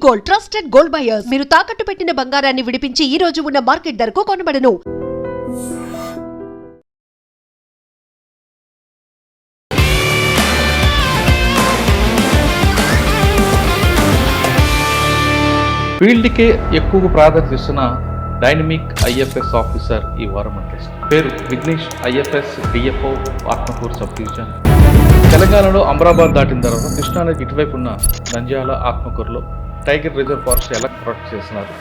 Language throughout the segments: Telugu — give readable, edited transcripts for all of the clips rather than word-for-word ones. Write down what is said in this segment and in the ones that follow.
Gold, trusted gold buyers. మీరు తాకట్టు పెట్టిన బంగారాన్ని విడిపించి ఈ రోజు ఉన్న మార్కెట్ ధరకు కొనబడను. ఫీల్డ్కే ఎక్కువ ప్రాధాన్యత ఇస్తున్న డైనమిక్ ఐఎఫ్ఎస్ ఆఫీసర్ ఈ వారం టెస్ట్ పేరు Vignesh. IFS DFO Atmakur sub division. తెలంగాణలో అమరాబాద్ దాటిన తర్వాత కృష్ణానదికి ఇటువైపు ఉన్న నంద్యాల ఆత్మకూరులో టైగర్ రిజర్వ్ ఫారెస్ట్ ఎలా ప్రొటెక్ట్ చేస్తున్నారు.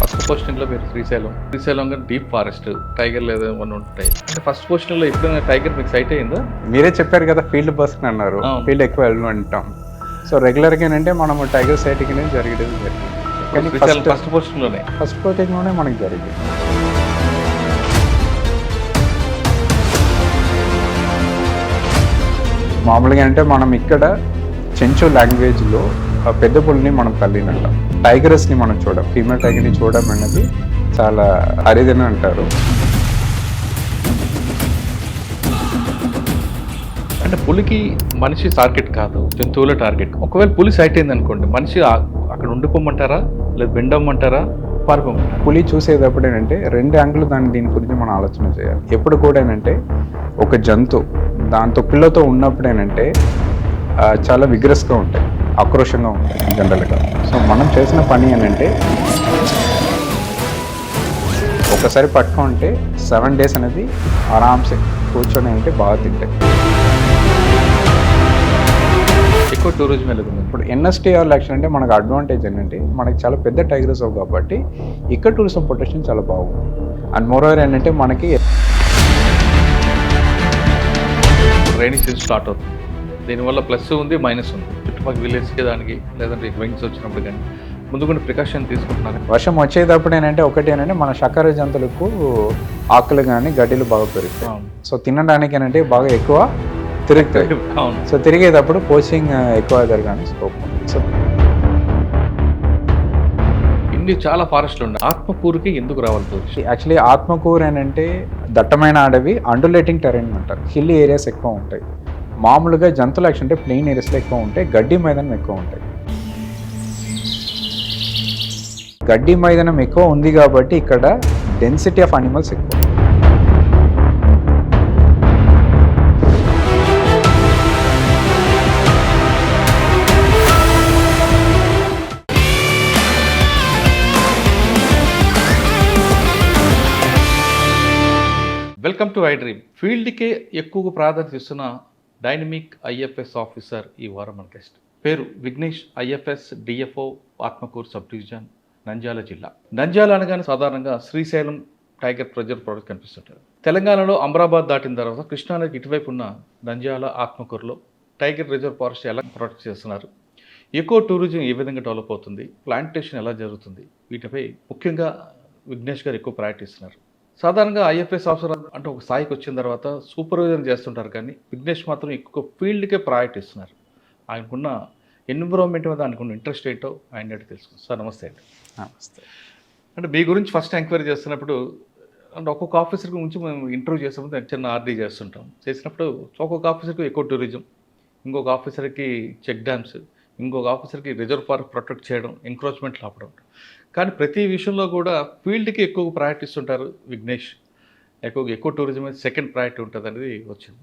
ఫస్ట్ పోస్టింగ్లో మీరు శ్రీశైలం డీప్ ఫారెస్ట్ టైగర్లు ఏదైనా ఉంటాయి. అంటే ఫస్ట్ పోస్టింగ్లో ఎప్పుడైనా టైగర్ మీకు సైట్ అయిందా? మీరే చెప్పారు కదా ఫీల్డ్ పర్సన్ అన్నారు. ఫీల్డ్ ఎక్కువ వెళ్ళమంటాం. సో రెగ్యులర్గా ఏంటంటే మనము టైగర్ సైటింగ్ అనేది జరిగింది. ఫస్ట్ పోస్టింగ్లోనే మనకి జరిగింది. మామూలుగా అంటే మనం ఇక్కడ చెంచు లాంగ్వేజ్లో పెద్ద పులిని మనం తల్లిని అంటాం. టైగరస్ని మనం ఫీమేల్ టైగర్ని చూడడం అనేది చాలా అరిదని అంటారు. అంటే పులికి మనిషి టార్గెట్ కాదు, జంతువుల టార్గెట్. ఒకవేళ పులి సైట్ అయింది అనుకోండి, మనిషి అక్కడ ఉండిపోమంటారా లేదా బెండమ్మంటారా పారిపోమంటారా? పులి చూసేటప్పుడు ఏంటంటే రెండు యాంగిల్ దీని గురించి మనం ఆలోచన చేయాలి. ఎప్పుడు కూడా ఏంటంటే ఒక జంతువు దాంతో పిల్లతో ఉన్నప్పుడు ఏంటంటే చాలా విగ్రస్గా ఉంటాయి, ఆక్రోషంగా ఉంటాయి జనరల్గా. సో మనం చేసిన పని ఏంటంటే ఒకసారి పట్టుకుంటే 7 days అనేది ఆరామ్సే కూర్చొని అంటే బాగా తింటాయి. ఎక్కువ టూరిజం వెళ్ళదు. ఇప్పుడు ఎన్ఎస్టీఆర్ యాక్షన్ అంటే మనకు అడ్వాంటేజ్ ఏంటంటే మనకి చాలా పెద్ద టైగర్ రిజర్వ్ కాబట్టి ఇక్కడ టూరిజం ప్రొటెక్షన్ చాలా బాగుంది. అండ్ మోరోవర్ ఏంటంటే మనకి రైనీ సీజన్ స్టార్ట్ అవుతుంది. దీనివల్ల ప్లస్ ఉంది, మైనస్ ఉంది. చుట్టుపక్కల విలేజ్కి దానికి లేదంటే విండ్స్ వచ్చినప్పుడు కానీ ముందు కొన్ని ప్రికాషన్ తీసుకుంటున్నారు. వర్షం వచ్చేటప్పుడు ఏంటంటే ఒకటి ఏంటంటే మన శాకాహార జంతువులకు ఆకులు కానీ గడ్డిలు బాగా పెరుగుతాయి. సో తినడానికి ఏంటంటే బాగా ఎక్కువ తిరుగుతాయి. సో తిరిగేటప్పుడు పోచింగ్ ఎక్కువ జరగానే స్కోప్ ఉంది. సో ఇన్ని చాలా ఫారెస్ట్లు ఉన్నాయి. ఆత్మకూరుకి ఎందుకు రావాలి? యాక్చువల్లీ ఆత్మకూరు ఏంటంటే దట్టమైన అడవి, అండులేటింగ్ టెరైన్ అంటారు. హిల్ ఏరియాస్ ఎక్కువ ఉంటాయి. మామూలుగా జంతువులు యాక్షన్ అంటే ప్లెయిన్ ఏరియాస్లో ఎక్కువ ఉంటాయి, గడ్డి మైదానం ఎక్కువ ఉంటాయి. గడ్డి మైదానం ఎక్కువ ఉంది కాబట్టి ఇక్కడ డెన్సిటీ ఆఫ్ అనిమల్స్ ఎక్కువ. Welcome to I dream. ఫీల్డ్కే ఎక్కువ ప్రాధాన్యత ఇస్తున్న డైనమిక్ ఐఎఫ్ఎస్ ఆఫీసర్ ఈ వారం గెస్ట్ పేరు Vignesh. IFS DFO Atmakur sub division, Nandyal జిల్లా. నంద్యాల అనగానే సాధారణంగా శ్రీశైలం టైగర్ రిజర్వ్ ఫారెస్ట్ కనిపిస్తుంటారు. తెలంగాణలో అమరాబాద్ దాటిన తర్వాత కృష్ణానదికి ఇటువైపు ఉన్న నంద్యాల ఆత్మకూరులో టైగర్ రిజర్వ్ ఫారెస్ట్ ఎలా ప్రొటెక్ట్ చేస్తున్నారు, ఎకో టూరిజం ఏ విధంగా డెవలప్ అవుతుంది, ప్లాంటేషన్ ఎలా జరుగుతుంది, వీటిపై ముఖ్యంగా విఘ్నేష్ గారు ఎక్కువ ప్రయారిటీ ఇస్తున్నారు. సాధారణంగా ఐఎఫ్ఎస్ ఆఫీసర్ అంటే ఒక స్థాయికి వచ్చిన తర్వాత సూపర్వైజర్ చేస్తుంటారు, కానీ విఘ్నేష్ మాత్రం ఎక్కువ ఫీల్డ్కే ప్రయారిటీ ఇస్తున్నారు. ఆయనకున్న ఎన్విరాన్మెంట్ మీద ఆయనకున్న ఇంట్రెస్ట్ ఏంటో ఆయన అడిగి తెలుసుకుంటాం. సార్ నమస్తే అండి. నమస్తే. అంటే మీ గురించి ఫస్ట్ ఎంక్వైరీ చేస్తున్నప్పుడు అంటే ఒక్కొక్క ఆఫీసర్ గురించి మేము ఇంటర్వ్యూ చేసినప్పుడు చిన్న ఆర్డీ చేసినప్పుడు ఒక్కొక్క ఆఫీసర్కి ఎక్కువ టూరిజం, ఇంకొక ఆఫీసర్కి చెక్ డ్యామ్స్, ఇంకొక ఆఫీసర్కి రిజర్వ్ ఫారెస్ట్ ప్రొటెక్ట్ చేయడం, ఎంక్రోచ్మెంట్లు ఆపడం. కానీ ప్రతి విషయంలో కూడా ఫీల్డ్కి ఎక్కువ ప్రయారిటీ ఇస్తుంటారు విఘ్నేష్. ఎక్కువ టూరిజం అయితే సెకండ్ ప్రయారిటీ ఉంటుంది అనేది వచ్చింది.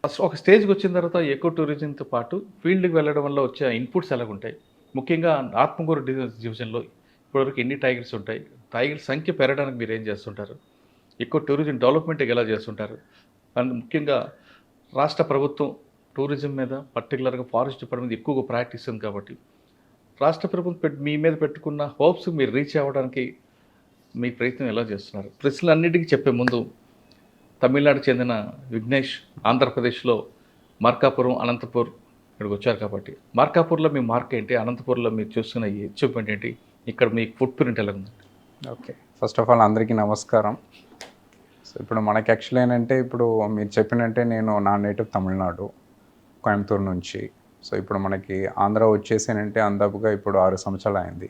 ఫస్ట్ ఒక స్టేజ్కి వచ్చిన తర్వాత ఎక్కువ టూరిజంతో పాటు ఫీల్డ్కి వెళ్ళడం వల్ల వచ్చే ఇన్పుట్స్ ఎలాగుంటాయి, ముఖ్యంగా ఆత్మకూరు డివిజన్లో ఇప్పటివరకు ఎన్ని టైగర్స్ ఉంటాయి, టైగర్ సంఖ్య పెరగడానికి మీరు ఏం చేస్తుంటారు, ఎక్కువ టూరిజం డెవలప్మెంట్కి ఎలా చేస్తుంటారు, అండ్ ముఖ్యంగా రాష్ట్ర ప్రభుత్వం టూరిజం మీద పర్టికులర్గా ఫారెస్ట్ డిపార్ట్మెంట్ ఎక్కువగా ప్రయారిటీ ఇస్తుంది కాబట్టి రాష్ట్ర ప్రభుత్వం మీ మీద పెట్టుకున్న హోప్స్ మీరు రీచ్ అవ్వడానికి మీ ప్రయత్నం ఎలా చేస్తున్నారు? ప్రశ్నలన్నిటికీ చెప్పే ముందు తమిళనాడుకు చెందిన విఘ్నేష్ ఆంధ్రప్రదేశ్లో మార్కాపురం, అనంతపూర్ ఇక్కడికి వచ్చారు కాబట్టి మార్కాపూర్లో మీ మార్క్ ఏంటి, అనంతపూర్లో మీరు చూస్తున్న ఈ అచీవ్మెంట్ ఏంటి, ఇక్కడ మీ ఫుట్ ప్రింట్ ఎలా ఉంది? ఓకే, ఫస్ట్ ఆఫ్ ఆల్ అందరికీ నమస్కారం. సో ఇప్పుడు మనకి యాక్చువల్ ఏంటంటే ఇప్పుడు మీరు చెప్పినట్టే నేను నా నేటివ్ తమిళనాడు, కోయంబత్తూరు నుంచి. సో ఇప్పుడు మనకి ఆంధ్ర వచ్చేసానంటే అందాపుగా ఇప్పుడు 6 సంవత్సరాలు అయింది.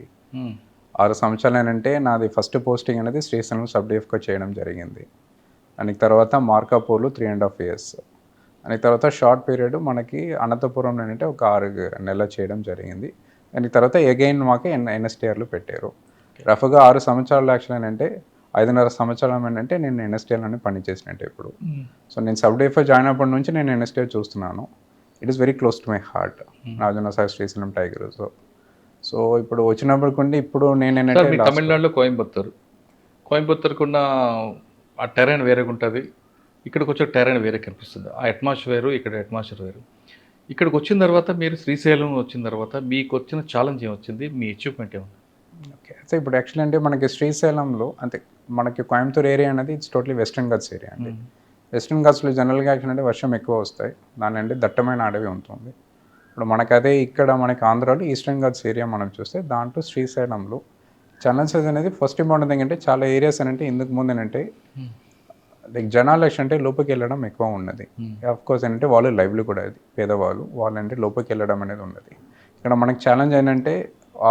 6 సంవత్సరాలు ఏంటంటే నాది ఫస్ట్ పోస్టింగ్ అనేది శ్రీశైలం సబ్ డిఎఫ్గా చేయడం జరిగింది. దానికి తర్వాత మార్కాపూర్లో 3.5 years. దాని తర్వాత షార్ట్ పీరియడ్ మనకి అనంతపురంలో ఏంటంటే ఒక 6 నెలలు చేయడం జరిగింది. దాని తర్వాత అగైన్ మాకు ఎన్ఎస్టీఆర్లు పెట్టారు. రఫ్గా 6 సంవత్సరాలు యాక్చువల్ అంటే 5.5 సంవత్సరాలు ఏంటంటే నేను ఎన్ఎస్టీఆర్లోనే పనిచేసినట్టే ఇప్పుడు. సో నేను సబ్ డిఫర్ జాయిన్ అయినప్పటి నుంచి నేను ఎన్ఎస్టీఆర్ చూస్తున్నాను. It is very close to my heart, Nagarjuna Sagar Srisailam tiger. So ఇప్పుడు వచ్చినప్పటికంటే ఇప్పుడు నేను సార్ ఏంటంటే మీ తమిళనాడులో కోయంబత్తూరుకున్న ఆ టెరైన్ వేరేగా ఉంటుంది, ఇక్కడికి వచ్చే టెరైన్ వేరే కనిపిస్తుంది. ఆ అట్మాస్ఫియర్ వేరు, ఇక్కడ అట్మాస్ఫియర్ వేరు. ఇక్కడికి వచ్చిన తర్వాత మీరు శ్రీశైలం వచ్చిన తర్వాత మీకు వచ్చిన ఛాలెంజ్ ఏమొచ్చింది, మీ అచీవ్మెంట్ ఏముంది? ఓకే. అయితే ఇప్పుడు యాక్చువల్లీ అంటే మనకి శ్రీశైలంలో అంటే మనకి కోయంబత్తూర్ ఏరియా అనేది it's totally western Ghats area అండి. వెస్టర్న్ ఘాట్స్లో జనరల్గా యాక్చువల్ అంటే వర్షం ఎక్కువ వస్తాయి, దాని అంటే దట్టమైన అడవి ఉంటుంది. ఇప్పుడు మనకు అదే ఇక్కడ మనకి ఆంధ్రాలో ఈస్టర్న్ ఘాట్స్ ఏరియా మనం చూస్తే దాంట్లో శ్రీశైలంలో ఛాలెంజెస్ అనేది ఫస్ట్ ఇంపార్టెంట్ థింగ్ అంటే చాలా ఏరియాస్ అంటే ఇందుకు ముందు ఏంటంటే లైక్ జనాలు అంటే లోపలికి వెళ్ళడం ఎక్కువ ఉన్నది. కోర్స్ ఏంటంటే వాళ్ళు లైవ్లీ కూడా అది పేదవాళ్ళు వాళ్ళంటే లోపలికి వెళ్ళడం అనేది ఉన్నది. ఇక్కడ మనకి ఛాలెంజ్ ఏంటంటే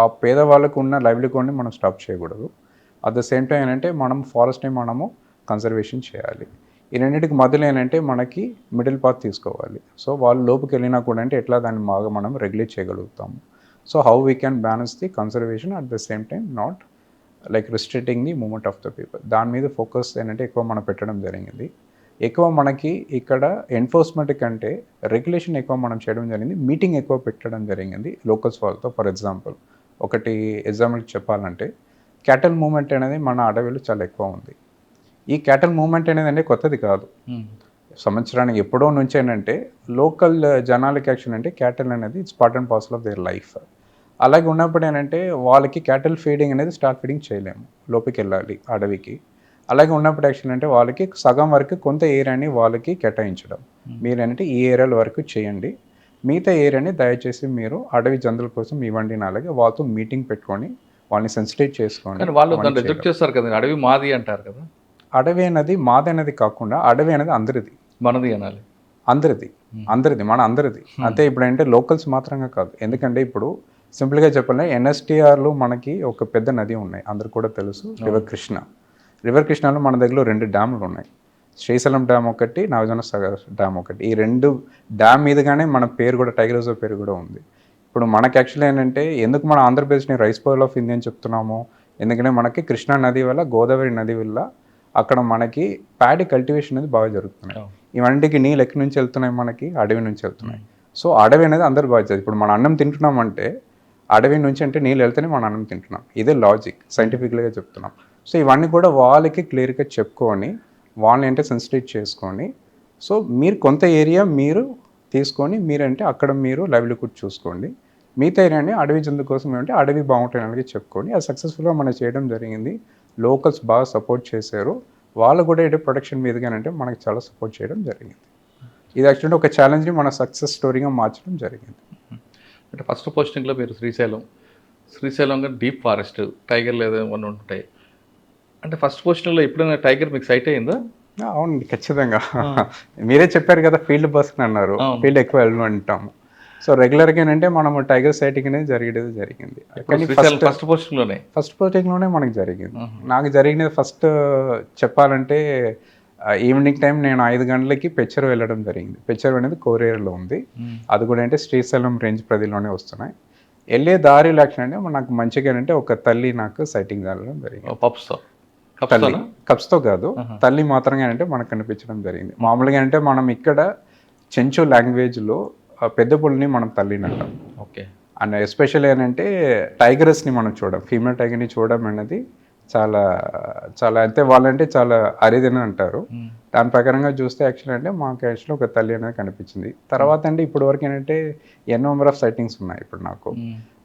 ఆ పేదవాళ్ళకు ఉన్న లైవ్లీహుడ్ని మనం స్టాప్ చేయకూడదు. అట్ ద సేమ్ టైం ఏంటంటే మనం ఫారెస్ట్ని మనము కన్సర్వేషన్ చేయాలి. ఈ రెండింటికి మధ్యలో ఏంటంటే మనకి మిడిల్ పాత్ తీసుకోవాలి. సో వాళ్ళు లోపుకి వెళ్ళినా కూడా అంటే ఎట్లా దాన్ని బాగా మనం రెగ్యులేట్ చేయగలుగుతాము. So how we can balance the conservation at the same time not like restricting the moment of the people. దాని మీద ఫోకస్ ఏంటంటే ఎక్కువ మనం పెట్టడం జరిగింది. ఎక్కువ మనకి ఇక్కడ ఎన్ఫోర్స్మెంట్ కంటే రెగ్యులేషన్ ఎక్కువ మనం చేయడం జరిగింది. మీటింగ్ ఎక్కువ పెట్టడం జరిగింది లోకల్స్ వాళ్ళతో. ఫర్ ఎగ్జాంపుల్ ఒకటి ఎగ్జాంపుల్ చెప్పాలంటే క్యాటల్ మూవ్మెంట్ అనేది మన అడవిలో చాలా ఎక్కువ ఉంది. ఈ క్యాటల్ మూవ్మెంట్ అనేది అంటే కొత్తది కాదు, సంవత్సరానికి ఎప్పుడో నుంచి ఏంటంటే లోకల్ జనాలకి యాక్షన్ అంటే క్యాటల్ అనేది it's part and parcel of their life. అలాగే ఉన్నప్పుడు ఏంటంటే వాళ్ళకి క్యాటల్ ఫీడింగ్ అనేది స్టార్ట్ ఫీడింగ్ చేయలేము, లోపలికి వెళ్ళాలి అడవికి. అలాగే ఉన్నప్పుడు యాక్చువల్ అంటే వాళ్ళకి సగం వరకు కొంత ఏరియాని వాళ్ళకి కేటాయించడం, మీరు ఏంటంటే ఈ ఏరియాల వరకు చేయండి, మిగతా ఏరియాని దయచేసి మీరు అడవి జంతువుల కోసం ఇవ్వండి. అలాగే వాళ్ళతో మీటింగ్ పెట్టుకొని వాళ్ళని సెన్సిటైజ్ చేసుకోండి. వాళ్ళు దాన్ని రిజెక్ట్ చేస్తారు కదా, అడవి మాది అంటారు కదా. అడవి అనేది మాది అనేది కాకుండా అడవి అనేది అందరిది, మనది అనాలి, అందరిది మన అందరిది. అంతే ఇప్పుడు అంటే లోకల్స్ మాత్రంగా కాదు. ఎందుకంటే ఇప్పుడు సింపుల్గా చెప్పాలంటే ఎన్ఎస్టీఆర్లో మనకి ఒక పెద్ద నది ఉన్నాయి, అందరు కూడా తెలుసు, రివర్ కృష్ణలో మన దగ్గర 2 డ్యాములు ఉన్నాయి. శ్రీశైలం డ్యామ్ ఒకటి, నాగార్జున సాగర్ డ్యామ్ ఒకటి. ఈ 2 డ్యామ్ మీదుగానే మన పేరు కూడా టైగర్ రిజర్వ్ పేరు కూడా ఉంది. ఇప్పుడు మనకి యాక్చువల్లీ ఏంటంటే ఎందుకు మన ఆంధ్రప్రదేశ్ని రైస్ పౌల్ ఆఫ్ ఇండియా అని చెప్తున్నాము, ఎందుకంటే మనకి కృష్ణా నది వల్ల, గోదావరి నది వల్ల అక్కడ మనకి ప్యాడీ కల్టివేషన్ అనేది బాగా జరుగుతున్నాయి. ఇవంటికి నీళ్ళు ఎక్కడి నుంచి వెళ్తున్నాయి, మనకి అడవి నుంచి వెళ్తున్నాయి. సో అడవి అనేది అందరు బాగా, ఇప్పుడు మన అన్నం తింటున్నామంటే అడవి నుంచి అంటే నీళ్ళు వెళ్తేనే మన అన్నం తింటున్నాం. ఇదే లాజిక్, సైంటిఫిక్గా చెప్తున్నాం. సో ఇవన్నీ కూడా వాళ్ళకి క్లియర్గా చెప్పుకొని వాళ్ళని అంటే సెన్సిటైజ్ చేసుకొని, సో మీరు కొంత ఏరియా మీరు తీసుకొని మీరంటే అక్కడ మీరు లైవ్లీహుడ్ చూసుకోండి, మిగతా ఏరియాని అడవి జంతు కోసం ఏమంటే అడవి బాగుంటాయని చెప్పుకొని అది సక్సెస్ఫుల్గా మనం చేయడం జరిగింది. లోకల్స్ బాగా సపోర్ట్ చేశారు, వాళ్ళు కూడా ఏంటంటే ప్రొటెక్షన్ మీదుగానంటే మనకి చాలా సపోర్ట్ చేయడం జరిగింది. ఇది యాక్చువల్లీ ఒక ఛాలెంజ్ని మన సక్సెస్ స్టోరీగా మార్చడం జరిగింది. అంటే ఫస్ట్ పోస్టింగ్లో మీరు శ్రీశైలంగా డీప్ ఫారెస్ట్ టైగర్లు ఏమైనా ఉంటాయి అంటే ఫస్ట్ పోస్టింగ్లో ఎప్పుడైనా టైగర్ మీకు సైట్ అయిందా? అవునండి, ఖచ్చితంగా. మీరే చెప్పారు కదా ఫీల్డ్ పర్సన్ అన్నారు, ఫీల్డ్ ఎక్కువ వెళ్ళమంటాము. సో రెగ్యులర్గా ఏంటంటే మనము టైగర్ సైటింగ్ అనేది జరిగింది. కానీ ఫస్ట్ పోస్టింగ్లోనే మనకి జరిగింది. నాకు జరిగినది ఫస్ట్ చెప్పాలంటే ఈవినింగ్ టైం నేను 5 గంటలకి పెచ్చరు వెళ్ళడం జరిగింది. పెచ్చరు అనేది కోరేరులో ఉంది, అది కూడా అంటే శ్రీశైలం రేంజ్ పరిధిలోనే వస్తున్నాయి. వెళ్ళే దారిలో యాక్షన్ అంటే నాకు మంచిగా అంటే ఒక తల్లి నాకు సైటింగ్ జరగడం జరిగింది. కప్స్తో కాదు, తల్లి మాత్రంగా అంటే మనకు కనిపించడం జరిగింది. మామూలుగా అంటే మనం ఇక్కడ చెంచు లాంగ్వేజ్లో పెద్ద పులిని మనం తల్లిని అంటాం. ఓకే. అండ్ ఎస్పెషల్లీ ఏంటంటే టైగర్స్ని మనం ఫీమేల్ టైగర్ని చూడడం అనేది చాలా చాలా అంటే వాళ్ళంటే చాలా అరిదని అంటారు. దాని ప్రకారంగా చూస్తే యాక్చువల్ అంటే మాకు యాక్చువల్లీ ఒక తల్లి అనేది కనిపించింది. తర్వాత అంటే ఇప్పటి వరకు ఏంటంటే ఎన్ నెంబర్ ఆఫ్ సైటింగ్స్ ఉన్నాయి ఇప్పుడు నాకు.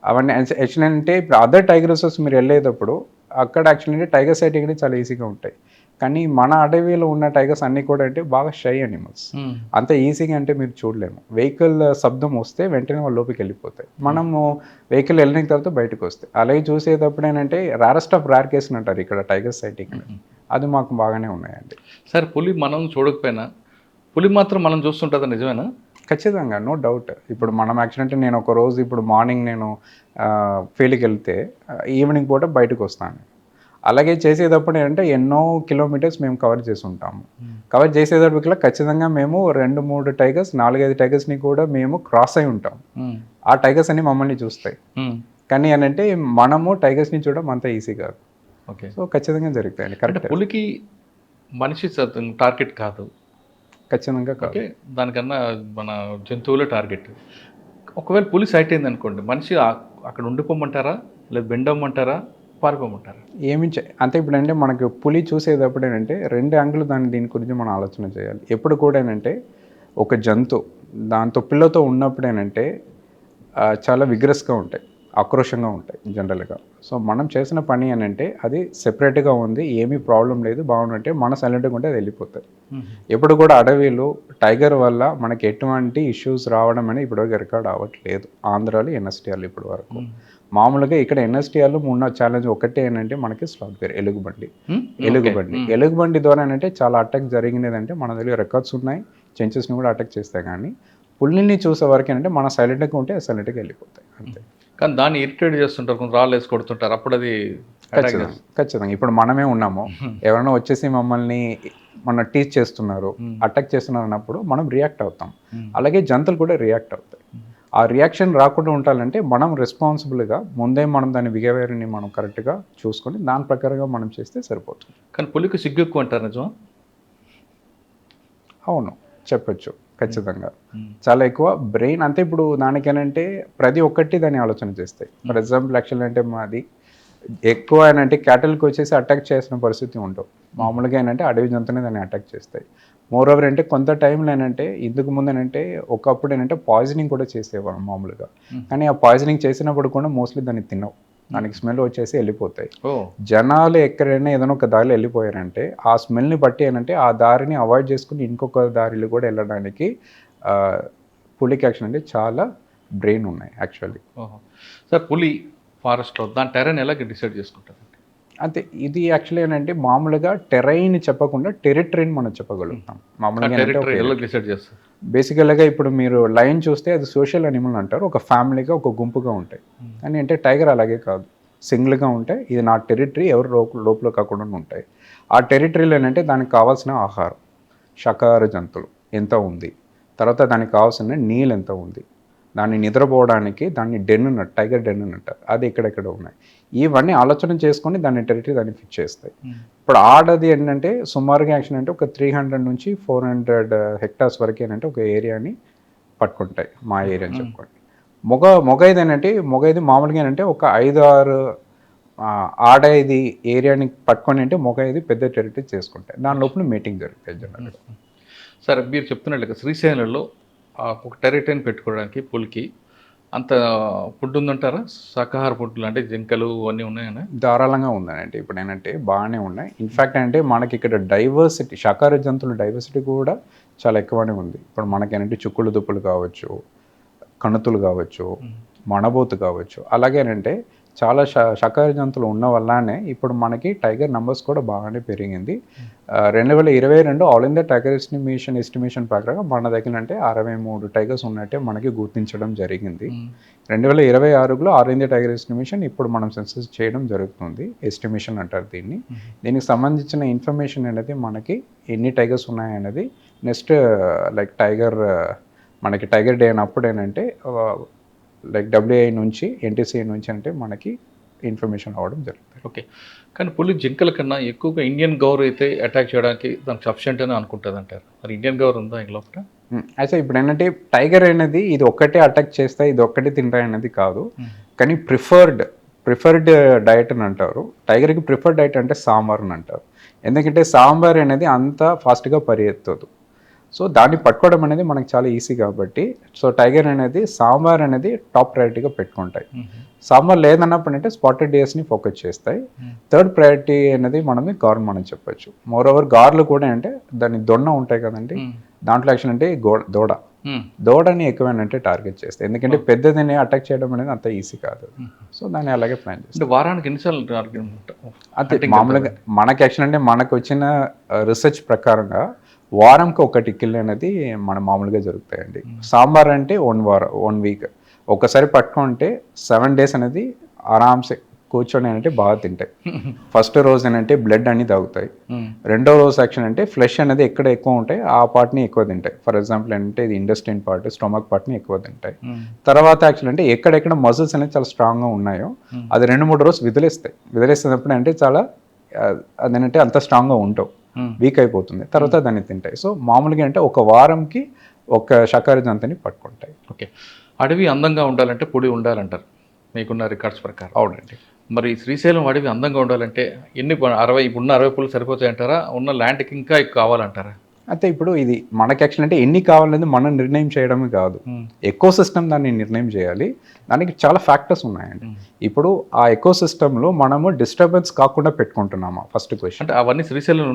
అవన్నీ యాక్చువల్లీ అంటే ఇప్పుడు అదర్ టైగర్ రిజర్వ్స్ మీరు వెళ్ళేటప్పుడు అక్కడ యాక్చువల్లీ అంటే టైగర్ సైటింగ్ అనేది చాలా ఈజీగా ఉంటాయి. కానీ మన అడవిలో ఉన్న టైగర్స్ అన్నీ కూడా అంటే బాగా షై అనిమల్స్, అంత ఈజీగా అంటే మీరు చూడలేము. వెహికల్ శబ్దం వస్తే వెంటనే వాళ్ళ లోపలికి వెళ్ళిపోతాయి, మనము వెహికల్ వెళ్ళిన తర్వాత బయటకు వస్తాయి. అలాగే చూసేటప్పుడు ఏంటంటే రేరెస్ట్ ఆఫ్ రేర్ కేస్ అంటారు ఇక్కడ టైగర్ సైటింగ్, అది మాకు బాగానే ఉన్నాయండి. సరే, పులి మనం చూడకపోయినా పులి మాత్రం మనం చూస్తుంటుందా, నిజమేనా? ఖచ్చితంగా, నో డౌట్. ఇప్పుడు మనం యాక్చువల్లీ నేను ఒక రోజు ఇప్పుడు మార్నింగ్ నేను ఫీల్డ్కి వెళ్తే ఈవినింగ్ పూట బయటకు వస్తాను. అలాగే చేసేటప్పుడు ఏంటంటే ఎన్నో కిలోమీటర్స్ మేము కవర్ చేసి ఉంటాము. కవర్ చేసేటప్పటికి ఖచ్చితంగా మేము 2-3 టైగర్స్ 4-5 టైగర్స్ని కూడా మేము క్రాస్ అయి ఉంటాం. ఆ టైగర్స్ అన్ని మమ్మల్ని చూస్తాయి. కానీ ఏంటంటే మనము టైగర్స్ని చూడడం అంత ఈజీ కాదు. ఓకే. సో ఖచ్చితంగా జరుగుతాయండి. అంటే కరెక్ట్. పులికి మనిషి టార్గెట్ కాదు. ఖచ్చితంగా కాదు. ఓకే, దానికన్నా మన జంతువులే టార్గెట్. ఒకవేళ పులి సైట్ అయింది అనుకోండి, మనిషి అక్కడ ఉండిపోమంటారా, లేదా బెండమ్మంటారా, పారిపోమంటారా? అంటే ఇప్పుడు అంటే మనకు పులి చూసేటప్పుడు ఏంటంటే 2 యాంగిల్ దీని గురించి మనం ఆలోచన చేయాలి. ఎప్పుడు కూడా ఏంటంటే ఒక జంతువు దాంతో పిల్లతో ఉన్నప్పుడు ఏంటంటే చాలా విగ్రస్గా ఉంటాయి, ఆక్రోషంగా ఉంటాయి జనరల్గా. సో మనం చేసిన పని ఏంటంటే అది సెపరేట్గా ఉంది, ఏమీ ప్రాబ్లం లేదు, బాగుందంటే మన సైలెంట్గా ఉంటే అది వెళ్ళిపోతాయి. ఎప్పుడు కూడా అడవిలో టైగర్ వల్ల మనకి ఎటువంటి ఇష్యూస్ రావడం అనేది ఇప్పటివరకు రికార్డ్ అవ్వట్లేదు ఆంధ్రాలో, ఎన్ఎస్టీఆర్లో ఇప్పటి వరకు. మామూలుగా ఇక్కడ ఎన్ఎస్టీఆర్లో ఉన్న ఛాలెంజ్ ఒకటే ఏంటంటే మనకి స్లాట్ బేర్, ఎలుగుబండి ద్వారా ఏంటంటే చాలా అటాక్ జరిగినదంటే మన దగ్గర రికార్డ్స్ ఉన్నాయి, చెంచెస్ని కూడా అటాక్ చేస్తాయి. కానీ పుల్లిని చూసే వరకు ఏంటంటే మన సైలెంట్గా ఉంటే సైలెంట్గా వెళ్ళిపోతాయి అంతే. కానీ దాన్ని ఇరిటేట్ చేస్తుంటారు, కొంచెం రాళ్ళు వేసి కొడుతుంటారు, అప్పుడు అది ఖచ్చితంగా ఇప్పుడు మనమే ఉన్నాము, ఎవరైనా వచ్చేసి మమ్మల్ని టీచ్ చేస్తున్నారు, అటాక్ చేస్తున్నారు అన్నప్పుడు మనం రియాక్ట్ అవుతాం. అలాగే జంతువులు కూడా రియాక్ట్ అవుతాయి. ఆ రియాక్షన్ రాకుండా ఉండాలంటే మనం రెస్పాన్సిబుల్గా ముందే మనం దాని బిహేవియర్ని మనం కరెక్ట్గా చూసుకొని దాని ప్రకారంగా మనం చేస్తే సరిపోతుంది. కానీ పులికి సిగ్గు ఎక్కువ అంటారు, నిజమా? అవును, చెప్పచ్చు ఖచ్చితంగా. చాలా ఎక్కువ బ్రెయిన్ అంతే. ఇప్పుడు దానికేనంటే ప్రతి ఒక్కటి దాన్ని ఆలోచన చేస్తాయి. ఫర్ ఎగ్జాంపుల్ యాక్చువల్ అంటే మాది ఎక్కువ ఏంటంటే క్యాటిల్కి వచ్చేసి అటాక్ చేసిన పరిస్థితి ఉండవు. మామూలుగా ఏంటంటే అడవి జంతువుని దాన్ని అటాక్ చేస్తాయి. మోర్ ఓవర్ అంటే కొంత టైంలో ఏంటంటే ఇందుకు ముందు ఏంటంటే ఒకప్పుడు ఏంటంటే పాయిజనింగ్ కూడా చేసేవాళ్ళం మామూలుగా. కానీ ఆ పాయిజనింగ్ చేసినప్పుడు కూడా మోస్ట్లీ దాన్ని తినవు, దానికి స్మెల్ వచ్చేసి వెళ్ళిపోతాయి. జనాలు ఎక్కడైనా ఏదైనా ఒక దారిలో వెళ్ళిపోయారంటే ఆ స్మెల్ని బట్టి ఏంటంటే ఆ దారిని అవాయిడ్ చేసుకుని ఇంకొక దారిలో కూడా వెళ్ళడానికి పులికి యాక్షన్ అంటే చాలా బ్రెయిన్ ఉన్నాయి యాక్చువల్లీ. సార్, పులి ఫారెస్ట్లో దాని టెరైన్ ఎలా డిసైడ్ చేసుకుంటారు? అంటే ఇది యాక్చువల్లీ ఏంటంటే మామూలుగా టెరైన్ చెప్పకుండా టెరిటరీని మనం చెప్పగలుగుతాం. మామూలుగా బేసికల్గా ఇప్పుడు మీరు లయన్ చూస్తే అది సోషల్ అనిమల్ అంటారు, ఒక ఫ్యామిలీగా ఒక గుంపుగా ఉంటాయి. కానీ అంటే టైగర్ అలాగే కాదు, సింగిల్గా ఉంటాయి. ఇది నా టెరిటరీ, ఎవరు లోపల కాకుండా ఉంటాయి. ఆ టెరిటరీలో ఏంటంటే దానికి కావాల్సిన ఆహారం, శాకాహార జంతువులు ఎంత ఉంది, తర్వాత దానికి కావాల్సిన నీళ్ళు ఎంత ఉంది, దాన్ని నిద్రపోవడానికి దాన్ని డెన్ టైగర్ డెన్ అంటారు, అది ఎక్కడెక్కడ ఉన్నాయి. ఇవన్నీ ఆలోచన చేసుకొని దాన్ని టెరిటరీ దాన్ని ఫిక్స్ చేస్తాయి. ఇప్పుడు ఆడది ఏంటంటే సుమారుగా యాక్షన్ అంటే ఒక 300 నుంచి 400 హెక్టార్స్ వరకు ఏంటంటే ఒక ఏరియాని పట్టుకుంటాయి, మా ఏరియా అని చెప్పుకోండి. మొగైది ఏంటంటే మొగైది మామూలుగా ఏంటంటే ఒక 5-6 ఆడైది ఏరియాని పట్టుకొని అంటే మొగైది పెద్ద టెరిటరీ చేసుకుంటాయి. దాని లోపల మీటింగ్ జరుగుతాయి జనరల్గా. సరే, మీరు చెప్తున్నట్లుగా శ్రీశైలంలో ఒక టెరిటరీని పెట్టుకోవడానికి పులికి అంత ఫుడ్ ఉందంటారా? శాకాహార ఫుడ్లు అంటే జింకలు అన్నీ ఉన్నాయని? ధారాళంగా ఉందనంటే ఇప్పుడు ఏంటంటే బాగానే ఉన్నాయి. ఇన్ఫ్యాక్ట్ అంటే మనకి ఇక్కడ డైవర్సిటీ, శాకాహార జంతువుల డైవర్సిటీ కూడా చాలా ఎక్కువనే ఉంది. ఇప్పుడు మనకేంటంటే చుక్కులు దుప్పులు కావచ్చు, కణుతులు కావచ్చు, మణబోతు కావచ్చు, అలాగేనంటే చాలా శాకాహార జంతువులు ఉన్న వల్లనే ఇప్పుడు మనకి టైగర్ నెంబర్స్ కూడా బాగానే పెరిగింది. 2022 ఆల్ ఇండియా టైగర్ ఎస్టిమేషన్ ప్రకారం మన దగ్గర అంటే 63 టైగర్స్ ఉన్నట్టే మనకి గుర్తించడం జరిగింది. 2026లో ఆల్ ఇండియా టైగర్ ఎస్టిమేషన్ ఇప్పుడు మనం సెన్సస్ చేయడం జరుగుతుంది. ఎస్టిమేషన్ అంటారు దీన్ని. దీనికి సంబంధించిన ఇన్ఫర్మేషన్ అనేది మనకి ఎన్ని టైగర్స్ ఉన్నాయనేది నెక్స్ట్ లైక్ మనకి టైగర్ డే అయినప్పుడు ఏంటంటే లైక్ WI నుంచి NTCA నుంచి అంటే మనకి ఇన్ఫర్మేషన్ అవ్వడం జరుగుతుంది. ఓకే. కానీ పులి జింకల కన్నా ఎక్కువగా ఇండియన్ గౌర్ అయితే అటాక్ చేయడానికి దానికి సఫిషియెంట్ అని అనుకుంటుంది అంటారు. మరి ఇండియన్ గౌర్ ఉందా ఈ లోపల? అయితే ఇప్పుడు ఏంటంటే టైగర్ అనేది ఇది ఒక్కటే అటాక్ చేస్తాయి, ఇది ఒక్కటే తింటాయి అనేది కాదు. కానీ ప్రిఫర్డ్ డయట్ అని అంటారు. టైగర్కి ప్రిఫర్డ్ డయట్ అంటే సాంబార్ అని అంటారు. ఎందుకంటే సాంబార్ అనేది అంత ఫాస్ట్గా పరిగెత్తదు. సో దాన్ని పట్టుకోవడం అనేది మనకు చాలా ఈజీ కాబట్టి సో టైగర్ అనేది సాంబార్ అనేది టాప్ ప్రయారిటీగా పెట్టుకుంటాయి. సాంబార్ లేదన్నప్పుడు అంటే స్పాటెడ్ డియర్స్ని ఫోకస్ చేస్తాయి. థర్డ్ ప్రయారిటీ అనేది మనం చెప్పొచ్చు. మోర్ ఓవర్ గార్లు కూడా అంటే దాని దొన్న ఉంటాయి కదండి, దాంట్లో యాక్షన్ అంటే దూడని ఎక్కువైనా టార్గెట్ చేస్తాయి. ఎందుకంటే పెద్దదిని అటాక్ చేయడం అనేది అంత ఈజీ కాదు. సో దాన్ని అలాగే ప్లాన్ చేస్తాం. వారానికి ఎన్నిసార్లు అంతే మామూలుగా మనకి యాక్షన్ అంటే మనకు వచ్చిన రీసెర్చ్ ప్రకారంగా వారంకి 1 కిల్ అనేది మన మామూలుగా జరుగుతాయండి. సాంబార్ అంటే 1 వీక్ ఒకసారి పట్టుకుంటే 7 days అనేది ఆరామ్సే కూర్చొని అంటే బాగా తింటాయి. ఫస్ట్ రోజు ఏంటంటే బ్లడ్ అన్ని తాగుతాయి. రెండో రోజు యాక్షన్ అంటే ఫ్లెష్ అనేది ఎక్కడ ఎక్కువ ఉంటాయి ఆ పార్ట్ని ఎక్కువ తింటాయి. ఫర్ ఎగ్జాంపుల్ ఏంటంటే ఇది ఇండస్ట్రైన్ పార్ట్, స్టొమక్ పార్ట్ని ఎక్కువ తింటాయి. తర్వాత యాక్చువల్ అంటే ఎక్కడెక్కడ మజిల్స్ అనేది చాలా స్ట్రాంగ్గా ఉన్నాయో అది 2-3 రోజు వదిలేస్తున్నప్పుడు అంటే చాలా అదేంటంటే అంత స్ట్రాంగ్గా ఉంటావు, వీక్ అయిపోతుంది. తర్వాత దాన్ని తింటాయి. సో మామూలుగా అంటే ఒక వారంకి ఒక శాకాహారి జంతువుని పట్టుకుంటాయి. ఓకే, అడవి అందంగా ఉండాలంటే పొడి ఉండాలంటారు మీకున్న రికార్డ్స్ ప్రకారం. అవునండి. మరి శ్రీశైలం అడవి అందంగా ఉండాలంటే ఎన్ని 60 పులు సరిపోతాయంటారా? ఉన్న ల్యాండ్కి ఇంకా ఎక్కువ కావాలంటారా? అయితే ఇప్పుడు ఇది మనకి యాక్చువల్ అంటే ఎన్ని కావాలనేది మనం నిర్ణయం చేయడమే కాదు, ఎకో సిస్టమ్ దాన్ని నిర్ణయం చేయాలి. దానికి చాలా ఫ్యాక్టర్స్ ఉన్నాయండి. ఇప్పుడు ఆ ఎకో సిస్టంలో మనము డిస్టర్బెన్స్ కాకుండా పెట్టుకుంటున్నామా ఫస్ట్ క్వశ్చన్. అంటే అవన్నీ శ్రీశైలం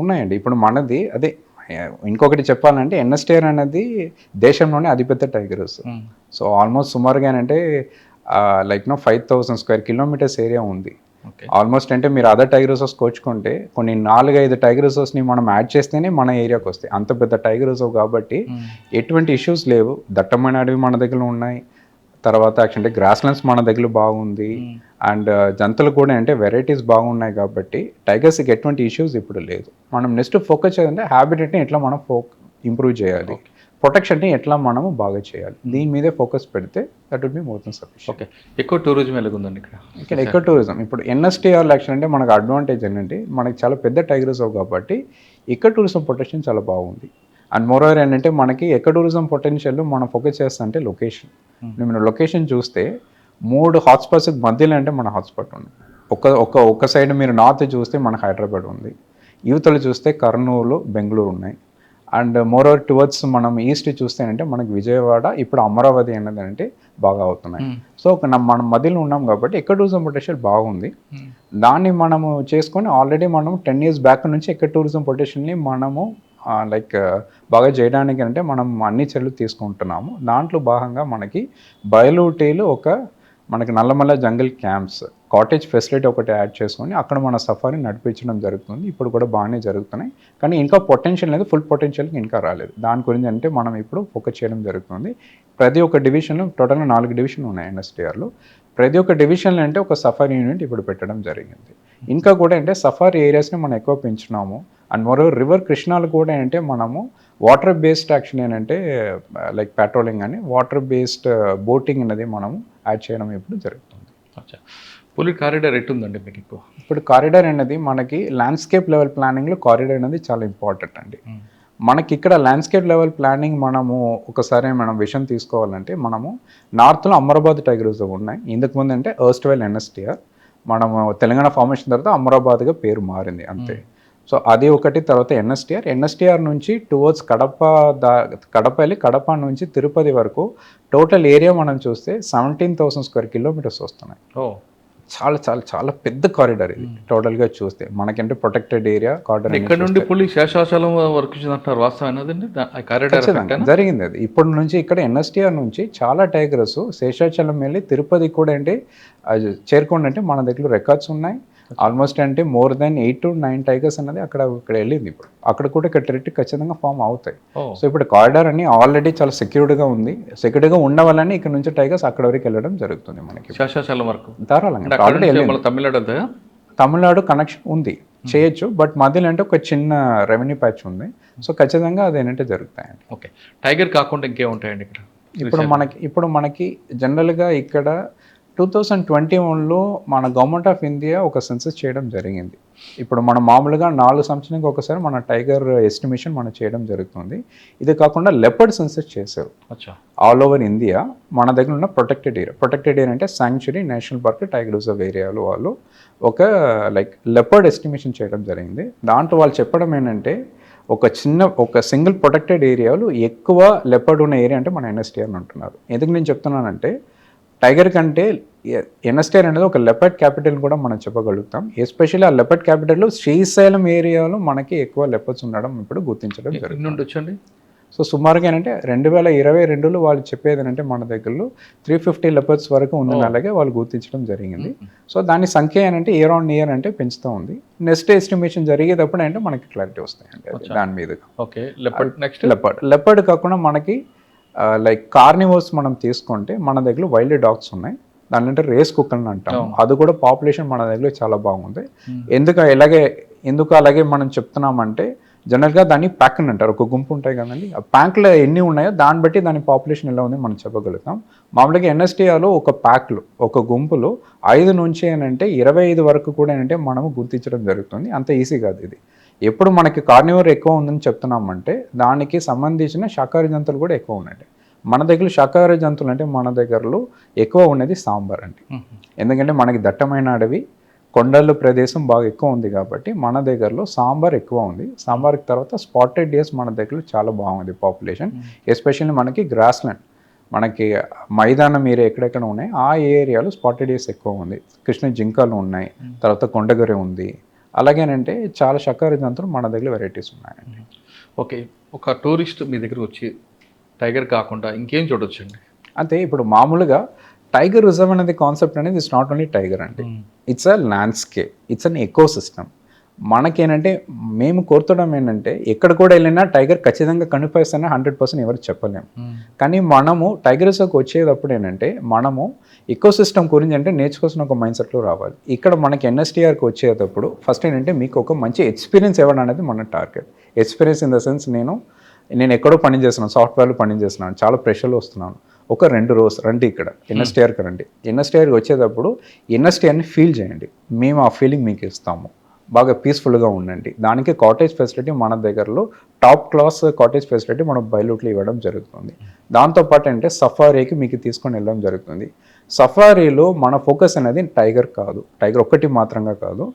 ఉన్నాయండి. ఇప్పుడు మనది అదే ఇంకొకటి చెప్పాలంటే ఎన్ఎస్టీఆర్ అనేది దేశంలోనే అతిపెద్ద టైగర్స్. సో ఆల్మోస్ట్ సుమారుగా అంటే లైక్ 5,000 స్క్వేర్ కిలోమీటర్స్ ఏరియా ఉంది. ఆల్మోస్ట్ అంటే మీరు అదర్ టైగర్ రిజర్వ్స్ కోచుకుంటే కొన్ని 4-5 టైగర్ రిజర్వ్స్ని మనం యాడ్ చేస్తేనే మన ఏరియాకి వస్తాయి. అంత పెద్ద టైగర్ రిజర్వ్ కాబట్టి ఎటువంటి ఇష్యూస్ లేవు. దట్టమైన అడవి మన దగ్గర ఉన్నాయి. తర్వాత యాక్చువల్లీ గ్రాస్లాండ్స్ మన దగ్గర బాగుంది. అండ్ జంతువులు కూడా అంటే వెరైటీస్ బాగున్నాయి కాబట్టి టైగర్స్కి ఎటువంటి ఇష్యూస్ ఇప్పుడు లేదు. మనం నెక్స్ట్ ఫోకస్ చేయాలంటే హ్యాబిటేట్ని ఎట్లా మనం ఇంప్రూవ్ చేయాలి, ప్రొటెక్షన్ని ఎట్లా మనము బాగా చేయాలి, దీని మీదే ఫోకస్ పెడితే that would be more than sufficient. Okay, ఎక్కువ టూరిజం ఎలాగుందండి ఇక్కడ ఎక్కువ టూరిజం. ఇప్పుడు ఎన్ఎస్టీఆర్ యాక్షన్ అంటే మనకు అడ్వాంటేజ్ ఏంటంటే మనకి చాలా పెద్ద టైగర్ రిజర్వ్ కాబట్టి ఇక్కడ టూరిజం ప్రొటెక్షన్ చాలా బాగుంది. అండ్ మోరోవర్ ఏంటంటే మనకి ఎక్కడ టూరిజం పొటెన్షియల్ మనం ఫోకస్ చేస్తా అంటే లొకేషన్. మనం లొకేషన్ చూస్తే 3 హాట్స్పాట్స్ మధ్యలో అంటే మన హాట్స్పాట్ ఉంది. ఒక సైడ్ మీరు నార్త్ చూస్తే మన హైదరాబాద్ ఉంది, యూత్లో చూస్తే కర్నూలు, బెంగళూరు ఉన్నాయి. అండ్ మోరోవర్ టువర్డ్స్ మనం ఈస్ట్ చూస్తేనంటే మనకి విజయవాడ, ఇప్పుడు అమరావతి అనేది అంటే బాగా అవుతున్నాయి. సో మనం మధ్యలో ఉన్నాం కాబట్టి ఎక్కడ టూరిజం పొటెన్షియల్ బాగుంది. దాన్ని మనము చేసుకొని ఆల్రెడీ మనం 10 years బ్యాక్ నుంచి ఎక్కడ టూరిజం పొటెన్షియల్ని మనము బాగా చేయడానికి అంటే మనం అన్ని చర్యలు తీసుకుంటున్నాము. దాంట్లో భాగంగా మనకి బయలుటేలు మనకి నల్లమల్ల జంగల్ క్యాంప్స్, కాటేజ్ ఫెసిలిటీ ఒకటి యాడ్ చేసుకొని అక్కడ మన సఫారీ నడిపించడం జరుగుతుంది. ఇప్పుడు కూడా బాగానే జరుగుతున్నాయి. కానీ ఇంకా పొటెన్షియల్ అనేది ఫుల్ పొటెన్షియల్కి ఇంకా రాలేదు. దాని గురించి అంటే మనం ఇప్పుడు ఫోకస్ చేయడం జరుగుతుంది. ప్రతి ఒక్క డివిజన్లో టోటల్గా 4 డివిజన్లు ఉన్నాయి ఎన్ఎస్టీఆర్లో. ప్రతి ఒక్క డివిజన్లో అంటే ఒక సఫారీ యూనిట్ ఇప్పుడు పెట్టడం జరిగింది. ఇంకా కూడా అంటే సఫారీ ఏరియాస్ని మనం ఎక్కువ పెంచున్నాము. అండ్ మరో రివర్ కృష్ణాలు కూడా ఏంటంటే మనము వాటర్ బేస్డ్ యాక్షన్ ఏంటంటే లైక్ పెట్రోలింగ్ అని వాటర్ బేస్డ్ బోటింగ్ అనేది మనము యాడ్ చేయడం ఇప్పుడు జరుగుతుంది. పులి కారిడార్ ఎట్టుందండి మీకు? ఇప్పుడు కారిడార్ అనేది మనకి ల్యాండ్స్కేప్ లెవెల్ ప్లానింగ్లో కారిడార్ అనేది చాలా ఇంపార్టెంట్ అండి. మనకి ఇక్కడ ల్యాండ్స్కేప్ లెవెల్ ప్లానింగ్ మనము ఒకసారి మనం విషయం తీసుకోవాలంటే మనము నార్త్లో అమరాబాద్ టైగర్ రిజర్వ్ ఉన్నాయి. ఇంతకుముందు అంటే ఎర్స్ట్వైల్ ఎన్ఎస్టీఆర్, మనము తెలంగాణ ఫార్మేషన్ తర్వాత అమరాబాద్గా పేరు మారింది అంతే. సో అది ఒకటి. తర్వాత ఎన్ఎస్టీఆర్ నుంచి టువర్డ్స్ కడప వెళ్ళి కడప నుంచి తిరుపతి వరకు టోటల్ ఏరియా మనం చూస్తే 17,000 స్క్వేర్ కిలోమీటర్స్ వస్తున్నాయి. చాలా చాలా చాలా పెద్ద కారిడార్ ఇది టోటల్గా చూస్తే. మనకంటే ప్రొటెక్టెడ్ ఏరియా కారిడార్. ఇక్కడ నుండి పులి శేషాచలం వరకు అంటారు, వాస్తవం జరిగింది అది. ఇప్పటి నుంచి ఇక్కడ ఎన్ఎస్టీఆర్ నుంచి చాలా టైగర్స్ శేషాచలం వెళ్ళి తిరుపతి కూడా అంటే చేరుకోండి అంటే మన దగ్గర రికార్డ్స్ ఉన్నాయి. ఆల్మోస్ట్ అంటే మోర్ దెన్ 8 to 9 టైగర్స్ అనేది అక్కడ వెళ్ళింది. ఇప్పుడు అక్కడ కూడా ఇక్కడ టెరిటరీ ఖచ్చితంగా ఫామ్ అవుతాయి. సో ఇప్పుడు కారిడార్ అని ఆల్రెడీ చాలా సెక్యూర్డ్గా ఉంది. సెక్యూర్డ్గా ఉన్న వల్లనే ఇక్కడ నుంచి టైగర్స్ అక్కడ వరకు వెళ్ళడం జరుగుతుంది మనకి శేషాచలం వరకు ధారాళంగా. తమిళనాడు కనెక్షన్ ఉంది, చేయొచ్చు. బట్ మధ్యలో అంటే ఒక చిన్న రెవెన్యూ ప్యాచ్ ఉంది. సో ఖచ్చితంగా అదేంటంటే జరుగుతాయండి. ఓకే, టైగర్ కాకుండా ఇంకేముంటాయండి ఇక్కడ? ఇప్పుడు మనకి జనరల్గా ఇక్కడ 2021లో మన గవర్నమెంట్ ఆఫ్ ఇండియా ఒక సెన్సస్ చేయడం జరిగింది. ఇప్పుడు మనం మామూలుగా 4 సంవత్సరానికి ఒకసారి మన టైగర్ ఎస్టిమేషన్ మనం చేయడం జరుగుతుంది. ఇది కాకుండా లెపర్డ్ సెన్సస్ చేశారు ఆల్ ఓవర్ ఇండియా. మన దగ్గర ఉన్న ప్రొటెక్టెడ్ ఏరియా అంటే sanctuary, national park, tiger reserve ఏరియాలో వాళ్ళు ఒక లెపర్డ్ ఎస్టిమేషన్ చేయడం జరిగింది. దాంట్లో వాళ్ళు చెప్పడం ఏంటంటే ఒక సింగిల్ ప్రొటెక్టెడ్ ఏరియాలో ఎక్కువ లెపర్డ్ ఉన్న ఏరియా అంటే మన ఎన్ఎస్టీఆర్ అంటున్నారు. ఎందుకు నేను చెప్తున్నానంటే టైగర్ కంటే ఎన్ఎస్టీఆర్ అనేది ఒక లెపర్డ్ క్యాపిటల్ కూడా మనం చెప్పగలుగుతాం. ఎస్పెషల్లీ ఆ లెపర్డ్ క్యాపిటల్లో శ్రీశైలం ఏరియాలో మనకి ఎక్కువ లెపర్డ్స్ ఉండడం ఇప్పుడు గుర్తించడం జరుగుతుంది. సో సుమారుగా ఏంటంటే 2022లో వాళ్ళు చెప్పేది ఏంటంటే మన దగ్గరలో 350 లెపర్డ్స్ వరకు ఉందని అలాగే వాళ్ళు గుర్తించడం జరిగింది. సో దాని సంఖ్య ఏంటంటే ఇయర్ ఆన్ ఇయర్ అంటే పెంచుతూ ఉంది. నెక్స్ట్ ఎస్టిమేషన్ జరిగేటప్పుడు అంటే మనకి క్లారిటీ వస్తాయండి దాని మీద. ఓకే, లెపర్డ్ కాకుండా మనకి లైక్ కార్నివర్స్ మనం తీసుకుంటే మన దగ్గర వైల్డ్ డాగ్స్ ఉన్నాయి. దాని అంటే రేస్ కుక్కల్ని అంటాం. అవును. అది కూడా పాపులేషన్ మన దగ్గర చాలా బాగుంది. ఎందుకు అలాగే మనం చెప్తున్నామంటే జనరల్గా దాన్ని ప్యాక్ అని అంటారు. ఒక గుంపు ఉంటాయి కదండి, ఆ ప్యాక్లో ఎన్ని ఉన్నాయో దాన్ని బట్టి దాని పాపులేషన్ ఎలా ఉంది మనం చెప్పగలుగుతాం. మామూలుగా ఎన్ఎస్టీఆర్లో ఒక ప్యాక్లో ఒక గుంపులో 5 నుంచి ఏంటంటే 25 వరకు కూడా ఏంటంటే మనము గుర్తించడం జరుగుతుంది. అంత ఈజీ కాదు ఇది. ఎప్పుడు మనకి కార్నివోర్ ఎక్కువ ఉందని చెప్తున్నామంటే దానికి సంబంధించిన శాకాహార జంతువులు కూడా ఎక్కువ ఉన్నాయి. మన దగ్గర శాకాహార జంతువులు అంటే మన దగ్గరలో ఎక్కువ ఉన్నది సాంబార్ అండి. ఎందుకంటే మనకి దట్టమైన అడవి, కొండల ప్రదేశం బాగా ఎక్కువ ఉంది కాబట్టి మన దగ్గరలో సాంబార్ ఎక్కువ ఉంది. సాంబార్కి తర్వాత స్పాటెడ్ డియర్స్ మన దగ్గర చాలా బాగుంది పాపులేషన్. ఎస్పెషల్లీ మనకి గ్రాస్ ల్యాండ్, మనకి మైదానం ఏరియా ఎక్కడెక్కడ ఉన్నాయి ఆ ఏరియాలో స్పాటెడ్ డియర్స్ ఎక్కువ ఉంది. కృష్ణ జింకలు ఉన్నాయి, తర్వాత కొండగొర్రె ఉంది. అలాగేనంటే చాలా శాకాహార జంతువులు మన దగ్గర వెరైటీస్ ఉన్నాయండి. ఓకే, ఒక టూరిస్ట్ మీ దగ్గరకు వచ్చి టైగర్ కాకుండా ఇంకేం చూడొచ్చండి? అంటే ఇప్పుడు మామూలుగా టైగర్ రిజర్వ్ అనేది కాన్సెప్ట్ అనేది ఇట్స్ నాట్ ఓన్లీ టైగర్ అండి, it's a landscape, it's an eco system. మనకేంటంటే మేము కోరుతడం ఏంటంటే ఎక్కడ కూడా వెళ్ళినా టైగర్ ఖచ్చితంగా కనిపిస్తేనే 100% ఎవరు చెప్పలేము. కానీ మనము టైగర్ రిజర్వ్కి వచ్చేటప్పుడు ఏంటంటే మనము ఎకో సిస్టమ్ గురించి అంటే నేర్చుకోవాల్సిన ఒక మైండ్ సెట్లో రావాలి. ఇక్కడ మనకి ఎన్ఎస్టీఆర్కి వచ్చేటప్పుడు ఫస్ట్ ఏంటంటే మీకు ఒక మంచి ఎక్స్పీరియన్స్ ఇవ్వడం అనేది మన target. Experience in the sense నేను ఎక్కడో పని చేస్తున్నాను, సాఫ్ట్వేర్లో పని చేస్తున్నాను, చాలా ప్రెషర్లో వస్తున్నాను. ఒక 2 రోజు రండి ఇక్కడ ఎన్ఎస్టీఆర్కి రండి. ఎన్ఎస్టీఆర్కి వచ్చేటప్పుడు ఎన్ఎస్టీఆర్ని ఫీల్ చేయండి, మేము ఆ ఫీలింగ్ మీకు ఇస్తాము. బాగా పీస్ఫుల్గా ఉండండి. దానికి కాటేజ్ ఫెసిలిటీ మన దగ్గరలో టాప్ క్లాస్ కాటేజ్ ఫెసిలిటీ మనం బైలూట్లో ఇవ్వడం జరుగుతుంది. దాంతోపాటు అంటే సఫారీకి మీకు తీసుకొని వెళ్ళడం జరుగుతుంది. సఫారీలో మన ఫోకస్ అనేది టైగర్ కాదు, టైగర్ ఒక్కటి మాత్రంగా కాదు,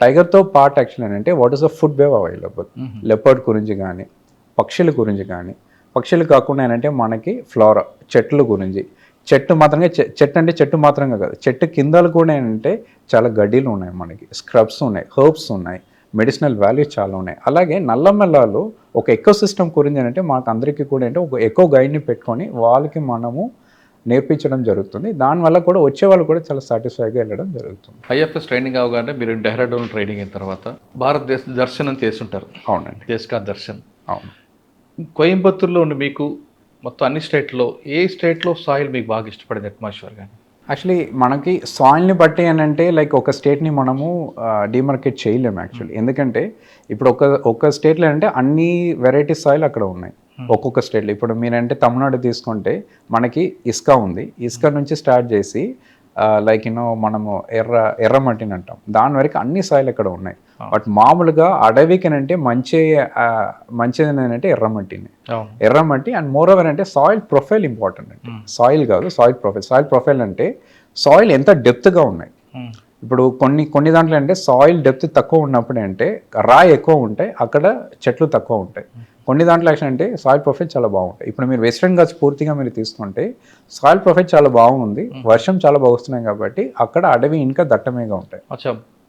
టైగర్తో పార్ట్ యాక్చువల్ ఏంటంటే what is the food wave available, leopard గురించి కానీ పక్షుల గురించి కానీ, పక్షులు కాకుండా ఏంటంటే మనకి ఫ్లోరా చెట్ల గురించి, చెట్టు మాత్రంగా చెట్టు అంటే చెట్టు మాత్రంగా కాదు, చెట్టు కిందలు కూడా ఏంటంటే చాలా గడ్డీలు ఉన్నాయి, మనకి స్క్రబ్స్ ఉన్నాయి, హర్బ్స్ ఉన్నాయి, మెడిసినల్ వాల్యూస్ చాలా ఉన్నాయి. అలాగే నల్లమల్లాలో ఒక ఎకో సిస్టమ్ గురించి ఏంటంటే మాకు అందరికీ కూడా ఏంటంటే ఒక ఎకో గైడ్ని పెట్టుకొని వాళ్ళకి మనము నేర్పించడం జరుగుతుంది. దానివల్ల కూడా వచ్చే వాళ్ళు కూడా చాలా సాటిస్ఫైగా వెళ్ళడం జరుగుతుంది. ఐఎఫ్ఎస్ ట్రైనింగ్ అవగానే మీరు డెహ్రాడూన్ ట్రైనింగ్ అయిన తర్వాత భారతదేశ దర్శనం చేస్తుంటారు. అవునండి, దేశ్ దర్శన్. అవును. కోయంబత్తూరులో ఉండి మీకు మొత్తం అన్ని స్టేట్లో ఏ స్టేట్లో సాయిల్ మీకు బాగా ఇష్టపడింది అట్మాస్ఫియర్ కానీ? యాక్చువల్లీ మనకి సాయిల్ని బట్టి అని అంటే లైక్ ఒక స్టేట్ని మనము డిమార్కెట్ చేయలేము యాక్చువల్లీ. ఎందుకంటే ఇప్పుడు ఒక స్టేట్లో అంటే అన్ని వెరైటీస్ సాయిల్ అక్కడ ఉన్నాయి ఒక్కొక్క స్టేట్లో. ఇప్పుడు మీరంటే తమిళనాడు తీసుకుంటే మనకి ఇసుక ఉంది, ఇసుక నుంచి స్టార్ట్ చేసి లైక్ మనము ఎర్రమట్టిని అంటాం, దాని వరకు అన్ని సాయిల్ అక్కడ ఉన్నాయి. బట్ మామూలుగా అడవికి అంటే మంచిది ఏంటంటే ఎర్రమట్టి అండ్ మోర్ ఓవర్ అంటే సాయిల్ ప్రొఫైల్ ఇంపార్టెంట్ అంటే సాయిల్ కాదు, సాయిల్ ప్రొఫైల్ అంటే సాయిల్ ఎంత డెప్త్గా ఉన్నాయి. ఇప్పుడు కొన్ని దాంట్లో అంటే సాయిల్ డెప్త్ తక్కువ ఉన్నప్పుడు అంటే రాయి ఎక్కువ ఉంటాయి, అక్కడ చెట్లు తక్కువ ఉంటాయి. కొన్ని దాంట్లో యాక్షన్ అంటే సాయిల్ ప్రొఫైల్ చాలా బాగుంటాయి. ఇప్పుడు మీరు వెస్ట్రన్ ఘాట్స్ పూర్తిగా మీరు తీసుకుంటే సాయిల్ ప్రొఫైల్ చాలా బాగుంది, వర్షం చాలా బాగా వస్తున్నాయి కాబట్టి అక్కడ అడవి ఇంకా దట్టమేగా ఉంటాయి.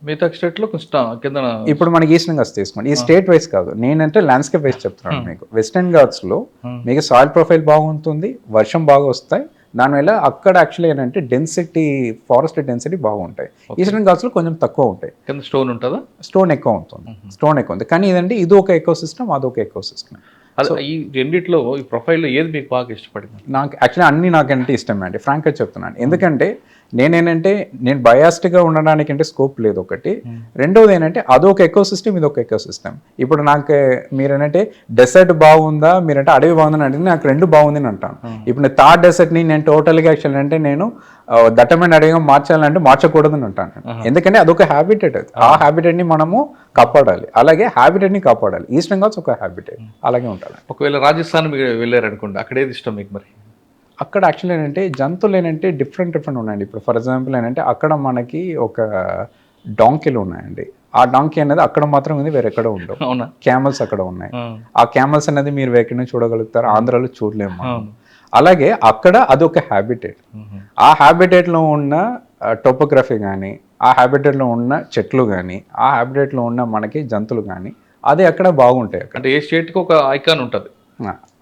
మిగతా స్టేట్లో కింద ఇప్పుడు మనకి ఈస్టర్న్ ఘాట్స్ తీసుకోండి, ఈ స్టేట్ వైజ్ కాదు, నేనంటే ల్యాండ్స్కేప్ వైజ్ చెప్తున్నాను మీకు. వెస్టర్న్ ఘాట్స్లో మీకు సాయిల్ ప్రొఫైల్ బాగుంటుంది, వర్షం బాగా వస్తాయి, దానివల్ల అక్కడ యాక్చువల్లీ ఏంటంటే డెన్సిటీ, ఫారెస్ట్ డెన్సిటీ బాగుంటాయి. ఈస్టర్న్ ఘాట్స్లో కొంచెం తక్కువ ఉంటాయి. కింద స్టోన్ ఉంటుందా? స్టోన్ ఎక్కువ ఉంటుంది. కానీ ఇదంటే ఇది ఒక ఎకో సిస్టమ్, అదొక ఎకో సిస్టమ్. ఈ రెండిట్లో ఈ ప్రొఫైల్లో ఏది మీకు బాగా ఇష్టపడింది? నాకు యాక్చువల్లీ అన్ని నాకంటే ఇష్టమే అండి, ఫ్రాంక్గా చెప్తున్నాను. ఎందుకంటే నేను బయాస్డ్గా ఉండడానికి అంటే స్కోప్ లేదు ఒకటి. రెండోది ఏంటంటే అదొక ఎకో సిస్టమ్, ఇదొక ఎకో సిస్టమ్. ఇప్పుడు నాకు మీరేంటంటే డెసర్ట్ బాగుందా, మీరంటే అడవి బాగుందని అంటే నాకు రెండు బాగుంది అని అంటాను. ఇప్పుడు నేను థార్ డెసర్ట్ని నేను టోటల్గా యాక్చువల్ అంటే నేను దట్టమైన అడవిగా మార్చాలంటే మార్చకూడదని అంటాను. ఎందుకంటే అదొక హ్యాబిటేట్, ఆ హ్యాబిటేట్ని మనము కాపాడాలి, అలాగే హ్యాబిటేట్ని కాపాడాలి. ఈస్టర్న్ ఘాట్స్ ఒక హ్యాబిటేట్ అలాగే ఉండాలి. ఒకవేళ రాజస్థాన్ మీరు వెళ్ళారనుకోండి, అక్కడ ఏది ఇష్టం మీకు? మరి అక్కడ యాక్చువల్ ఏంటంటే జంతువులు ఏంటంటే డిఫరెంట్ ఉన్నాయండి. ఇప్పుడు ఫర్ ఎగ్జాంపుల్ ఏంటంటే అక్కడ మనకి ఒక డాంకీలు ఉన్నాయండి, ఆ డాంకీ అనేది అక్కడ మాత్రం ఉంది, వేరే ఎక్కడ ఉండవు. అవునా? క్యామల్స్ అక్కడ ఉన్నాయి, ఆ క్యామల్స్ అనేది మీరు ఎక్కడి చూడగలుగుతారు, ఆంధ్రాలో చూడలేము. అలాగే అక్కడ అదొక హ్యాబిటేట్, ఆ హ్యాబిటేట్లో ఉన్న టోపోగ్రఫీ కానీ, ఆ హ్యాబిటేట్లో ఉన్న చెట్లు కానీ, ఆ హ్యాబిటేట్లో ఉన్న మనకి జంతువులు కానీ అది అక్కడ బాగుంటాయి. అంటే ఏ స్టేట్కి ఒక ఐకాన్ ఉంటుంది.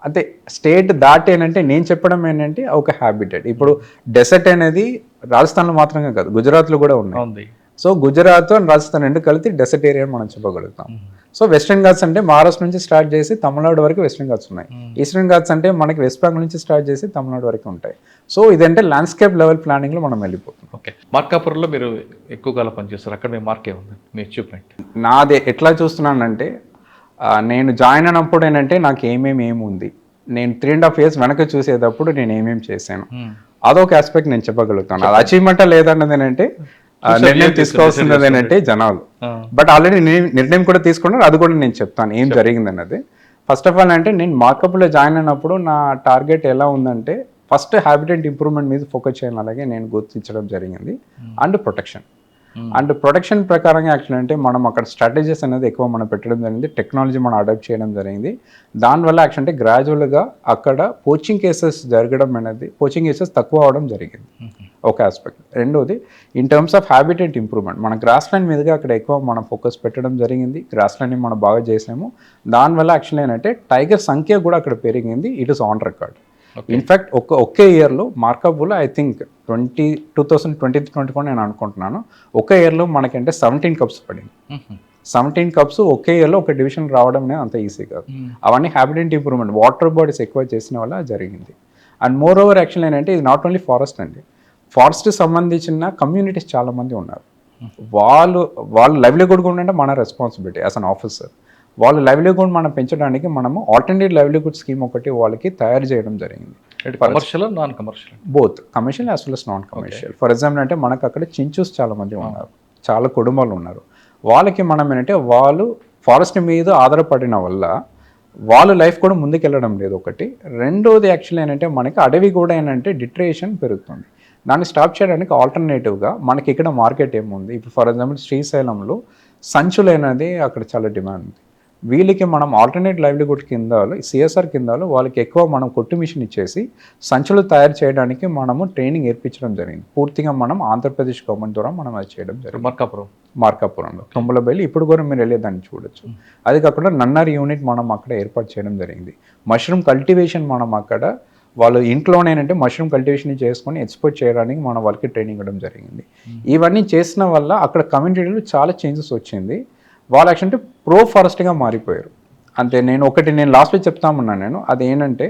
అంటే స్టేట్ దాటేనంటే నేను చెప్పడం ఏంటంటే ఒక హ్యాబిటేట్. ఇప్పుడు డెసర్ట్ అనేది రాజస్థాన్లో మాత్రమే కాదు, గుజరాత్లో కూడా ఉన్నాయి. సో గుజరాత్ అండ్ రాజస్థాన్ రెండు కలిపి డెసర్ట్ ఏరియా మనం చెప్పగలుగుతాం. సో వెస్ట్రన్ ఘాట్స్ అంటే మహారాష్ట్ర నుంచి స్టార్ట్ చేసి తమిళనాడు వరకు వెస్ట్రన్ ఘాట్స్ ఉన్నాయి. ఈస్టర్న్ ఘాట్స్ అంటే మనకి వెస్ట్ బెంగాల్ నుంచి స్టార్ట్ చేసి తమిళనాడు వరకు ఉంటాయి. సో ఇదంటే ల్యాండ్స్కేప్ లెవెల్ ప్లానింగ్లో మనం వెళ్ళిపోతున్నాం. ఓకే, మార్కాపురంలో మీరు ఎక్కువ కాలం పనిచేస్తారు, అక్కడ మీ మార్క్ ఏముంది, మీ అచీవ్మెంట్? నాది ఎట్లా చూస్తున్నానంటే నేను జాయిన్ అయినప్పుడు ఏంటంటే నాకు ఏమేమి ఉంది, నేను 3.5 years వెనక చూసేటప్పుడు నేను ఏమేమి చేశాను, అదొక ఆస్పెక్ట్ నేను చెప్పగలుగుతాను. అది అచీవ్మెంటా లేదన్నది ఏంటంటే నిర్ణయం తీసుకోవాల్సింది ఏంటంటే జనాలు. బట్ ఆల్రెడీ నిర్ణయం కూడా తీసుకున్నారు, అది కూడా నేను చెప్తాను ఏం జరిగింది అన్నది. ఫస్ట్ ఆఫ్ ఆల్ అంటే నేను మార్కప్లో జాయిన్ అయినప్పుడు నా టార్గెట్ ఎలా ఉందంటే ఫస్ట్ హ్యాబిటెట్ ఇంప్రూవ్మెంట్ మీద ఫోకస్ చేయాలి, అలాగే నేను గుర్తించడం జరిగింది. అండ్ ప్రొటెక్షన్ ప్రకారంగా యాక్చువల్ అంటే మనం అక్కడ స్ట్రాటజీస్ అనేది ఎక్కువ మనం పెట్టడం జరిగింది, టెక్నాలజీ మనం అడాప్ట్ చేయడం జరిగింది. దానివల్ల యాక్చువల్ అంటే గ్రాడ్యువల్గా అక్కడ పోచింగ్ కేసెస్ జరగడం అనేది, పోచింగ్ కేసెస్ తక్కువ అవడం జరిగింది, ఒక ఆస్పెక్ట్. రెండోది in terms of habitat improvement, మన గ్రాస్ ల్యాండ్ మీదుగా అక్కడ ఎక్కువ మనం ఫోకస్ పెట్టడం జరిగింది, గ్రాస్ ల్యాండ్ని మనం బాగా చేసాము. దానివల్ల యాక్చువల్ ఏంటంటే టైగర్ సంఖ్య కూడా అక్కడ పెరిగింది, it is on record. In fact ఒకే ఇయర్లో మార్కప్లో ఐ థింక్ 2024 నేను అనుకుంటున్నాను, ఒకే ఇయర్లో మనకంటే 17 cups పడింది. 17 cups ఒకే ఇయర్లో ఒక డివిజన్ రావడం అనేది అంత ఈజీ కాదు. అవన్నీ హ్యాబిటెట్ ఇంప్రూవ్మెంట్, వాటర్ బాడీస్ ఎక్కువ చేసిన వల్ల జరిగింది. అండ్ మోర్ ఓవర్ యాక్చువల్ ఏంటంటే ఇది నాట్ ఓన్లీ ఫారెస్ట్ అండి, ఫారెస్ట్ సంబంధించిన కమ్యూనిటీస్ చాలామంది ఉన్నారు. వాళ్ళు లైవ్లీహుడ్ కూడా అంటే మన రెస్పాన్సిబిలిటీ యాజ్ అన్ ఆఫీసర్. వాళ్ళ లైవ్లీహుడ్ మనం పెంచడానికి మనము ఆల్టర్నేట్ లైవ్లీహుడ్ స్కీమ్ ఒకటి వాళ్ళకి తయారు చేయడం జరిగింది. Commercial, non commercial, both commercial as well as non commercial. For example అంటే మనకు అక్కడ చించూస్ చాలా మంది ఉన్నారు, చాలా కుటుంబాలు ఉన్నారు. వాళ్ళకి మనం ఏంటంటే వాళ్ళు ఫారెస్ట్ మీద ఆధారపడిన వల్ల వాళ్ళ లైఫ్ కూడా ముందుకెళ్ళడం లేదు ఒకటి. రెండోది యాక్చువల్ ఏంటంటే మనకి అడవి కూడా ఏంటంటే డిట్రేషన్ పెరుగుతుంది. దాన్ని స్టాప్ చేయడానికి ఆల్టర్నేటివ్గా మనకి ఇక్కడ మార్కెట్ ఏముంది, ఇప్పుడు ఫర్ ఎగ్జాంపుల్ శ్రీశైలంలో సంచులు అనేది అక్కడ చాలా డిమాండ్ ఉంది. వీళ్ళకి మనం ఆల్టర్నేట్ లైవ్లీహుడ్ కింద సిఎస్ఆర్ కింద వాళ్ళకి ఎక్కువ మనం కొట్టు మిషన్ ఇచ్చేసి సంచులు తయారు చేయడానికి మనము ట్రైనింగ్ నేర్పించడం జరిగింది. పూర్తిగా మనం ఆంధ్రప్రదేశ్ గవర్నమెంట్ ద్వారా మనం అది చేయడం జరిగింది. మార్కాపురంలో తుమ్మలబెల్లి ఇప్పుడు కూడా మీరు వెళ్ళేదాన్ని చూడొచ్చు. అది కాకుండా నన్నర్ యూనిట్ మనం అక్కడ ఏర్పాటు చేయడం జరిగింది. మష్రూమ్ కల్టివేషన్ మనం అక్కడ వాళ్ళు ఇంట్లోనేనంటే మష్రూమ్ కల్టివేషన్ చేసుకొని ఎక్స్పోర్ట్ చేయడానికి మనం వాళ్ళకి ట్రైనింగ్ ఇవ్వడం జరిగింది. ఇవన్నీ చేసిన వల్ల అక్కడ కమ్యూనిటీలో చాలా చేంజెస్ వచ్చింది. వాళ్ళు యాక్చువల్ అంటే ప్రో ఫారెస్ట్గా మారిపోయారు. అంతే. నేను లాస్ట్లో చెప్తామన్నాను నేను, అది ఏంటంటే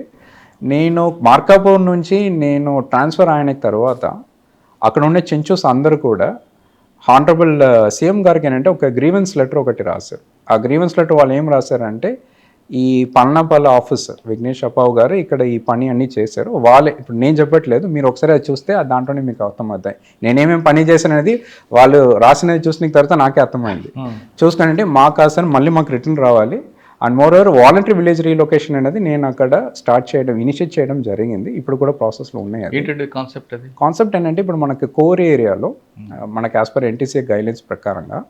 నేను మార్కాపూర్ నుంచి నేను ట్రాన్స్ఫర్ అయిన తర్వాత అక్కడ ఉన్న చెంచూస్ అందరూ కూడా హానరబుల్ సీఎం గారికి ఏంటంటే ఒక గ్రీవెన్స్ లెటర్ ఒకటి రాశారు. ఆ గ్రీవెన్స్ లెటర్ వాళ్ళు ఏం రాశారంటే ఈ పల్నాపల్లి ఆఫీసర్ విఘ్నేష్ అప్పావు గారు ఇక్కడ ఈ పని అన్నీ చేశారు. వాళ్ళే, ఇప్పుడు నేను చెప్పట్లేదు, మీరు ఒకసారి అది చూస్తే దాంట్లోనే మీకు అర్థమవుతాయి నేనేమేమి పని చేశాననేది. వాళ్ళు రాసినది చూసిన తర్వాత నాకే అర్థమైంది. చూసుకునంటే మాకు అసలు మళ్ళీ మాకు రిటర్న్ రావాలి. And more over voluntary village relocation అనేది నేను అక్కడ ఇనిషియేట్ చేయడం జరిగింది. ఇప్పుడు కూడా ప్రాసెస్లో ఉన్నాయి. కాన్సెప్ట్ ఏంటంటే ఇప్పుడు మనకి కోర్ ఏరియాలో మనకి యాజ్ పర్ ఎన్టీసీ గైడ్లైన్స్ ప్రకారంగా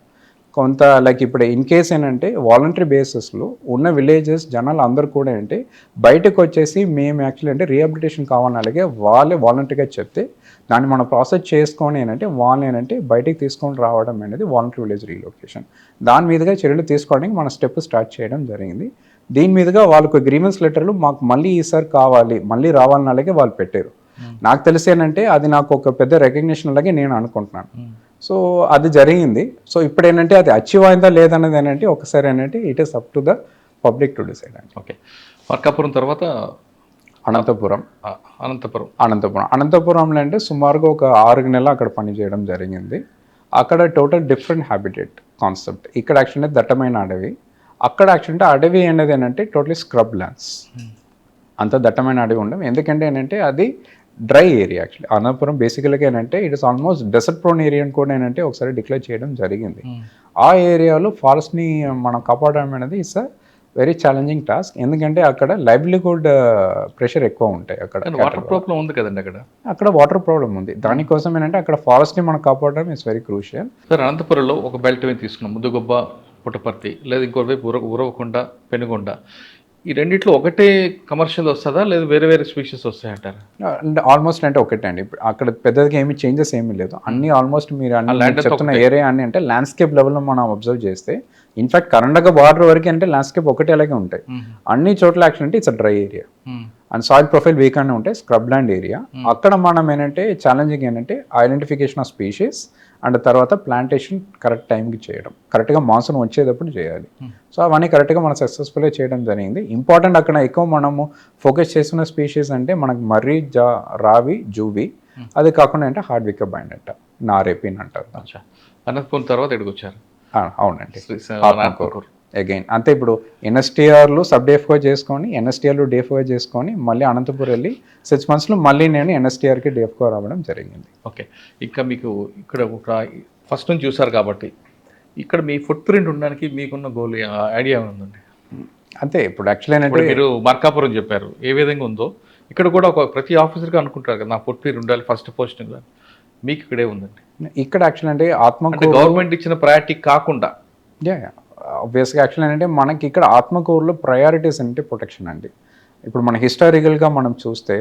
కొంత లైక్ ఇప్పుడు ఇన్ కేస్ ఏంటంటే వాలంటరీ బేసిస్లో ఉన్న విలేజెస్ జనాలు అందరూ కూడా ఏంటంటే బయటకు వచ్చేసి మేము యాక్చువల్లీ అంటే రీహాబిలిటేషన్ కావాలని అలాగే వాళ్ళే వాలంటరీగా చెప్తే దాన్ని మనం ప్రాసెస్ చేసుకొని ఏంటంటే వాళ్ళని ఏంటంటే బయటికి తీసుకొని రావడం అనేది వాలంటరీ విలేజ్ రీలొకేషన్. దాని మీదుగా చర్యలు తీసుకోవడానికి మన స్టెప్ స్టార్ట్ చేయడం జరిగింది. దీని మీదుగా వాళ్ళకు గ్రీవెన్స్ లెటర్లు మాకు మళ్ళీ ఈసారి కావాలి, మళ్ళీ రావాలని అలాగే వాళ్ళు పెట్టారు. నాకు తెలిసేనంటే అది నాకు ఒక పెద్ద రికగ్నిషన్ అలాగే నేను అనుకుంటున్నాను. సో అది జరిగింది. సో ఇప్పుడు ఏంటంటే అది అచీవ్ అయిందా లేదన్నది ఏంటంటే ఒకసారి ఏంటంటే it is up to the public to decide అండి. ఓకే, మార్కాపురం తర్వాత అనంతపురంలో అంటే సుమారుగా ఒక 6 నెలలు అక్కడ పని చేయడం జరిగింది. అక్కడ టోటల్ డిఫరెంట్ హ్యాబిటేట్ కాన్సెప్ట్. ఇక్కడ యాక్చువల్లీ దట్టమైన అడవి, అక్కడ యాక్చువల్లీ అడవి అనేది ఏంటంటే టోటలీ స్క్రబ్ ల్యాండ్స్. అంత దట్టమైన అడవి ఉండవు, ఎందుకంటే ఏంటంటే అది డ్రై ఏరియా. యాక్చువల్లీ అనంతపురం బేసికల్గా ఏంటంటే it is almost desert prone area అని కూడా ఏంటంటే ఒకసారి డిక్లేర్ చేయడం జరిగింది. ఆ ఏరియాలో ఫారెస్ట్ని మనం కాపాడడం అనేది it's a very challenging task, ఎందుకంటే అక్కడ లైవ్లీహుడ్ ప్రెషర్ ఎక్కువ ఉంటాయి. అక్కడ వాటర్ ప్రాబ్లం ఉంది కదండి, అక్కడ వాటర్ ప్రాబ్లం ఉంది. దానికోసం ఏంటంటే అక్కడ ఫారెస్ట్ని మనం కాపాడడం ఇట్స్ వెరీ క్రూషియల్. సార్, అనంతపురంలో ఒక బెల్ట్ తీసుకున్నాం, ముద్దుగొబ్బ, పుట్టపర్తి, లేదా ఇంకో వైపు ఉరవకొండ, పెనుగొండ. ఈ రెండిట్లో ఒకటే కమర్షియల్ వస్తుందా లేదా వేరే వేరే స్పీషీస్ వస్తాయంటారా? అంటే ఆల్మోస్ట్ అంటే ఒకటే అండి. అక్కడ పెద్దగా ఏమి చేంజెస్ ఏమీ లేదు. అన్ని ఆల్మోస్ట్ మీరు అన్ని చెప్తున్న ఏరియా అన్ని అంటే ల్యాండ్స్కేప్ లెవెల్లో మనం అబ్జర్వ్ చేస్తే ఇన్ఫాక్ట్ కర్ణాటక బార్డర్ వరకు అంటే ల్యాండ్స్కేప్ ఒకటే అలాగే ఉంటాయి. అన్ని చోట్ల యాక్చువల్ అంటే it's dry area and soil profile week అనే ఉంటాయి, స్క్రబ్ ల్యాండ్ ఏరియా. అక్కడ మనం ఏంటంటే ఛాలెంజింగ్ ఏంటంటే ఐడెంటిఫికేషన్ ఆఫ్ స్పీషీస్ అండ్ తర్వాత ప్లాంటేషన్ కరెక్ట్ టైంకి చేయడం, కరెక్ట్గా మాన్సూన్ వచ్చేటప్పుడు చేయాలి. సో అవన్నీ కరెక్ట్గా మనం సక్సెస్ఫుల్గా చేయడం జరిగింది. ఇంపార్టెంట్ అక్కడ ఎక్కువ మనము ఫోకస్ చేస్తున్న స్పీషీస్ అంటే మనకు మర్రి, రావి, జూవి, అది కాకుండా అంటే హార్డ్ వికర్ బైండ్ అంట, నారేపిన్ అంటారు. అనంతపురం తర్వాత ఎడుకొచ్చారు. అవునండి, ఆత్మకూరు అగైన్ అంతే. ఇప్పుడు ఎన్ఎస్టీఆర్లు సబ్ డేఫ్గా చేసుకొని, ఎన్ఎస్టీఆర్లు డేఫ్గా చేసుకొని మళ్ళీ అనంతపురం వెళ్ళి 6 monthsలో మళ్ళీ నేను ఎన్ఎస్టీఆర్కి డేఫ్గా రావడం జరిగింది. ఓకే, ఇంకా మీకు ఇక్కడ ఒక ఫస్ట్ నుంచి చూసారు కాబట్టి ఇక్కడ మీ ఫుట్ ప్రింట్ ఉండడానికి మీకున్న గోల్ ఐడియా ఉందండి? అంతే. ఇప్పుడు యాక్చువల్లీ ఏంటంటే మీరు మార్కాపురం చెప్పారు, ఏ విధంగా ఉందో ఇక్కడ కూడా ఒక ప్రతి ఆఫీసర్గా అనుకుంటారు కదా, నా ఫుట్ ప్రింట్ ఉండాలి ఫస్ట్ పోస్టింగ్. మీకు ఇక్కడే ఉందండి. ఇక్కడ యాక్చువల్ అంటే ఆత్మకూరు గవర్నమెంట్ ఇచ్చిన ప్రయారిటీ కాకుండా ఆబ్వియస్గా యాక్చువల్ ఏంటంటే మనకి ఇక్కడ ఆత్మకూరులో ప్రయారిటీస్ అంటే ప్రొటెక్షన్ అండి. ఇప్పుడు మన హిస్టారికల్గా మనం చూస్తే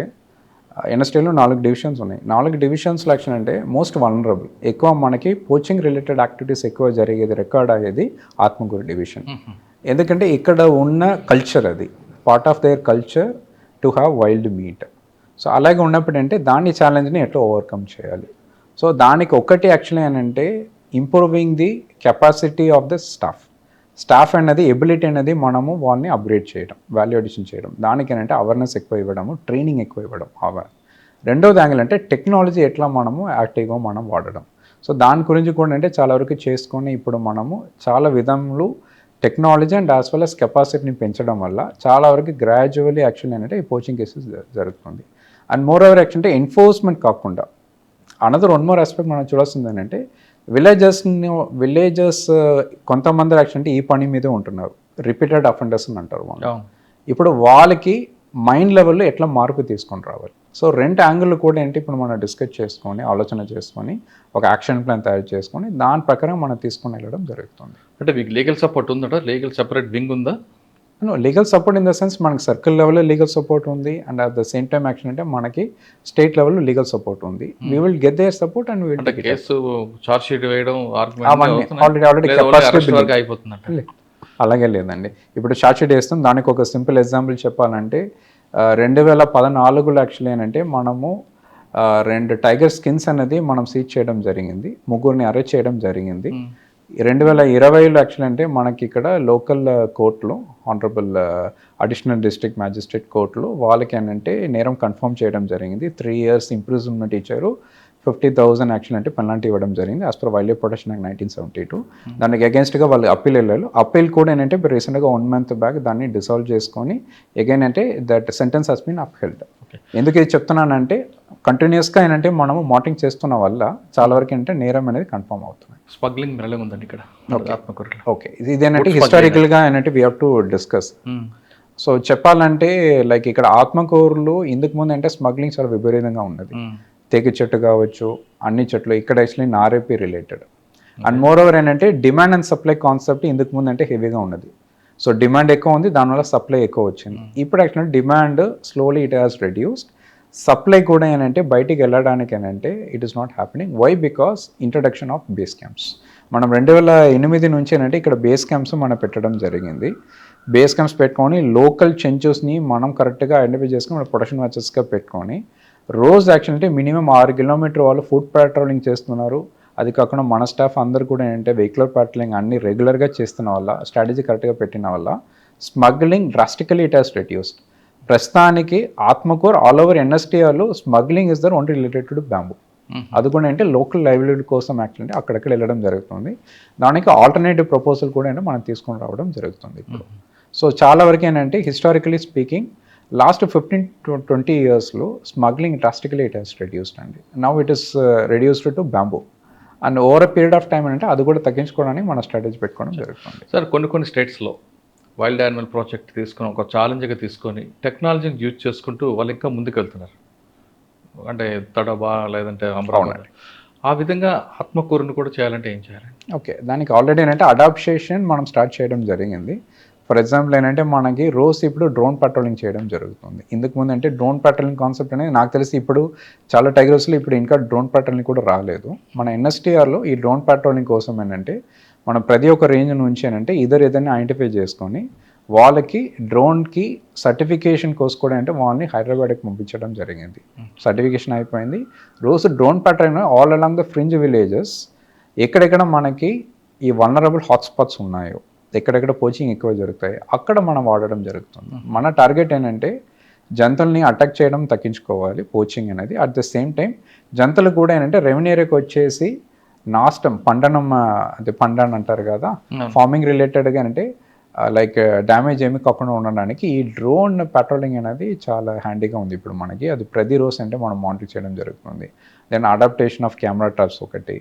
ఎన్ఎస్టీలో 4 డివిజన్స్ ఉన్నాయి. 4 డివిజన్స్లో యాక్చువల్ అంటే మోస్ట్ వల్నరబుల్, ఎక్కువ మనకి పోచింగ్ రిలేటెడ్ యాక్టివిటీస్ ఎక్కువ జరిగేది, రికార్డ్ అయ్యేది ఆత్మకూరు డివిజన్. ఎందుకంటే ఇక్కడ ఉన్న కల్చర్, అది part of their culture to have wild meet. So అలాగే ఉన్నప్పుడు అంటే దాని ఛాలెంజ్ని ఎట్లా ఓవర్కమ్ చేయాలి. సో దానికి ఒకటి యాక్చువల్లీ ఏంటంటే improving the capacity of the staff అనేది ఎబిలిటీ అనేది మనము వాళ్ళని అప్గ్రేడ్ చేయడం, వాల్యూ అడిషన్ చేయడం. దానికి ఏంటంటే అవేర్నెస్ ఎక్కువ ఇవ్వడము, ట్రైనింగ్ ఎక్కువ ఇవ్వడం. రెండోది యాంగిల్ అంటే టెక్నాలజీ ఎట్లా మనము యాక్టివ్గా మనం వాడడం. సో దాని గురించి కూడా అంటే చాలా వరకు చేసుకొని ఇప్పుడు మనము చాలా విధములు technology and as well as కెపాసిటీని పెంచడం వల్ల చాలా వరకు గ్రాడ్యువల్లీ యాక్చువల్లీ ఏంటంటే ఈ పోచింగ్ కేసెస్ జరుగుతుంది. అండ్ మోర్ ఓవర్ యాక్చువల్ అంటే ఎన్ఫోర్స్మెంట్ కాకుండా అనదర్ వన్ మోర్ ఆస్పెక్ట్ మనం చూడాల్సింది ఏంటంటే విలేజెస్ కొంతమంది యాక్చువల్ అంటే ఈ పని మీదే ఉంటున్నారు, రిపీటెడ్ అఫెండర్స్ అని అంటారు వాళ్ళు. ఇప్పుడు వాళ్ళకి మైండ్ లెవెల్లో ఎట్లా మార్పు తీసుకొని రావాలి. సో 2 యాంగిల్ కూడా ఏంటి ఇప్పుడు మనం డిస్కస్ చేసుకొని, ఆలోచన చేసుకొని ఒక యాక్షన్ ప్లాన్ తయారు చేసుకొని దాని ప్రకారం మనం తీసుకొని వెళ్ళడం జరుగుతుంది. అంటే మీకు లీగల్ సపోర్ట్ ఉందా? లీగల్ సెపరేట్ వింగ్ ఉందా? Legal support in the sense మనకి సర్కిల్ లెవెల్లో లీగల్ సపోర్ట్ ఉంది, and at the same time action అంటే మనకి స్టేట్ లెవెల్లో లీగల్ సపోర్ట్ ఉంది. We will get their support and will case charge sheet వేయడం ఆల్రెడీ కెపాసిటీ అయిపోతుంది. అలాగే లేదండి. ఇప్పుడు చార్జ్ షీట్ వేస్తాం. దానికి ఒక సింపుల్ ఎగ్జాంపుల్ చెప్పాలంటే 2014లో యాక్చువల్లీ ఏంటంటే మనము 2 టైగర్ స్కిన్స్ అనేది మనం సీజ్ చేయడం జరిగింది, 3 అరెస్ట్ చేయడం జరిగింది. 2020లో యాక్చువల్ అంటే మనకి ఇక్కడ లోకల్ కోర్టులో ఆనరబుల్ అడిషనల్ డిస్ట్రిక్ట్ మ్యాజిస్ట్రేట్ కోర్టులో వాళ్ళకి ఏంటంటే నేరం కన్ఫర్మ్ చేయడం జరిగింది. 3 years ఇంప్రిజన్మెంట్ ఇచ్చారు, 50,000 యాక్చువల్ అంటే పెనాల్టీ ఇవ్వడం జరిగింది as per wild life protection act 1972. దానికి అగేన్స్ట్గా వాళ్ళు అప్పీల్ వెళ్ళారు. అప్పీల్ కూడా ఏంటంటే రీసెంట్గా 1 month బ్యాక్ దాన్ని డిసాల్వ్ చేసుకొని అగైన్ అంటే that sentence has been upheld. ఎందుకు ఇది చెప్తున్నానంటే కంటిన్యూస్గా ఏంటంటే మనము మానిటరింగ్ చేస్తున్న వల్ల చాలా వరకు ఏంటంటే నేరం అనేది కన్ఫర్మ్ అవుతుంది. స్మగ్లింగ్ మెరళంగా ఉందండి ఇక్కడ ఆత్మకూరులో. ఓకే, ఇదేంటంటే హిస్టారికల్గా ఏంటంటే we have to discuss. So చెప్పాలంటే లైక్ ఇక్కడ ఆత్మకూరులో ఇందుకు ముందు అంటే స్మగ్లింగ్ చాలా విపరీతంగా ఉన్నది. తేకి చెట్టు కావచ్చు, అన్ని చెట్లు ఇక్కడ యాక్చువల్లీ నారేపీ రిలేటెడ్. అండ్ మోర్ ఓవర్ ఏంటంటే డిమాండ్ అండ్ సప్లై కాన్సెప్ట్ ఇందుకు ముందు అంటే హెవీగా ఉన్నది. సో డిమాండ్ ఎక్కువ ఉంది, దానివల్ల సప్లై ఎక్కువ వచ్చింది. ఇప్పుడు actually demand slowly it has reduced, supply కూడా ఏంటంటే బయటికి వెళ్ళడానికి ఏంటంటే it is not happening. Why? Because introduction of base camps. మనం 2008 నుంచి ఏంటంటే ఇక్కడ బేస్ క్యాంప్స్ మనం పెట్టడం జరిగింది. బేస్ క్యాంప్స్ పెట్టుకొని లోకల్ చెంచూస్ని మనం కరెక్ట్గా ఐడెంటిఫై చేసుకొని మన ప్రొడక్షన్ వాచెస్గా పెట్టుకొని రోజు యాక్చువల్ అంటే మినిమం 6 kilometers వాళ్ళు ఫుడ్ పెట్రోలింగ్ చేస్తున్నారు. అది కాకుండా మన స్టాఫ్ అందరు కూడా ఏంటంటే వెహికల్ పెట్రోలింగ్ అన్ని రెగ్యులర్గా చేస్తున్న వల్ల, స్ట్రాటజీ కరెక్ట్గా పెట్టిన వల్ల smuggling drastically it has reduced. ప్రస్తుతానికి ఆత్మకూర్ ఆల్ ఓవర్ ఎన్ఎస్టీఆర్లో smuggling is there only related to bamboo. అది కూడా అంటే లోకల్ లైవ్లీహుడ్ కోసం యాక్చువల్లీ అక్కడక్కడ వెళ్ళడం జరుగుతుంది. దానికి ఆల్టర్నేటివ్ ప్రపోజల్ కూడా ఏంటంటే మనం తీసుకొని రావడం జరుగుతుంది ఇప్పుడు. సో చాలా వరకు ఏంటంటే హిస్టారికలీ స్పీకింగ్ లాస్ట్ 15 to 20 yearsలో smuggling drastically it has reduced అండి. Now it is reduced to bamboo. And over a period of time అంటే అది కూడా తగ్గించుకోవడానికి మన స్ట్రాటజీ పెట్టుకోవడం జరుగుతుంది. సార్ కొన్ని స్టేట్స్లో వైల్డ్ యానిమల్ ప్రాజెక్ట్ తీసుకొని ఒక ఛాలెంజ్గా తీసుకొని టెక్నాలజీని యూజ్ చేసుకుంటూ వాళ్ళు ఇంకా ముందుకు వెళ్తున్నారు. అంటే తడబా లేదంటే అమరావతి, ఆ విధంగా ఆత్మకూరుని కూడా చేయాలంటే ఏం చేయాలి? ఓకే, దానికి ఆల్రెడీ ఏంటంటే అడాప్టేషన్ మనం స్టార్ట్ చేయడం జరిగింది. ఫర్ ఎగ్జాంపుల్ ఏంటంటే మనకి రోజు ఇప్పుడు డ్రోన్ పెట్రోలింగ్ చేయడం జరుగుతుంది. ఇందుకు ముందు అంటే డ్రోన్ పెట్రోలింగ్ కాన్సెప్ట్ అనేది నాకు తెలిసి ఇప్పుడు చాలా టైగర్స్లో ఇప్పుడు ఇంకా డ్రోన్ పెట్రోలింగ్ కూడా రాలేదు. మన ఎన్ఎస్టీఆర్లో ఈ డ్రోన్ పెట్రోలింగ్ కోసం ఏంటంటే మనం ప్రతి ఒక్క రేంజ్ నుంచి ఏంటంటే ఏదైనా ఐడెంటిఫై చేసుకొని వాళ్ళకి డ్రోన్కి సర్టిఫికేషన్ కోసం కూడా అంటే వాళ్ళని హైదరాబాద్కి పంపించడం జరిగింది. సర్టిఫికేషన్ అయిపోయింది. రోజు drone patrolling all along the fringe villages ఎక్కడెక్కడ మనకి ఈ వల్నరబుల్ హాట్స్పాట్స్ ఉన్నాయో, ఎక్కడెక్కడ పోచింగ్ ఎక్కువ జరుగుతాయి అక్కడ మనం వాడడం జరుగుతుంది. మన టార్గెట్ ఏంటంటే జంతువుల్ని అటాక్ చేయడం తగ్గించుకోవాలి పోచింగ్ అనేది. అట్ ద సేమ్ టైం జంతువులు కూడా ఏంటంటే రెవెన్యూ ఏరియాకి వచ్చేసి నాశనం పండనం, అదే పండన్ అంటారు కదా, ఫార్మింగ్ రిలేటెడ్గా అంటే లైక్ డ్యామేజ్ ఏమి కాకుండా ఉండడానికి ఈ డ్రోన్ పెట్రోలింగ్ అనేది చాలా హ్యాండీగా ఉంది ఇప్పుడు మనకి. అది ప్రతిరోజు అంటే మనం మానిటర్ చేయడం జరుగుతుంది. Then adaptation of camera traps ఒకటి,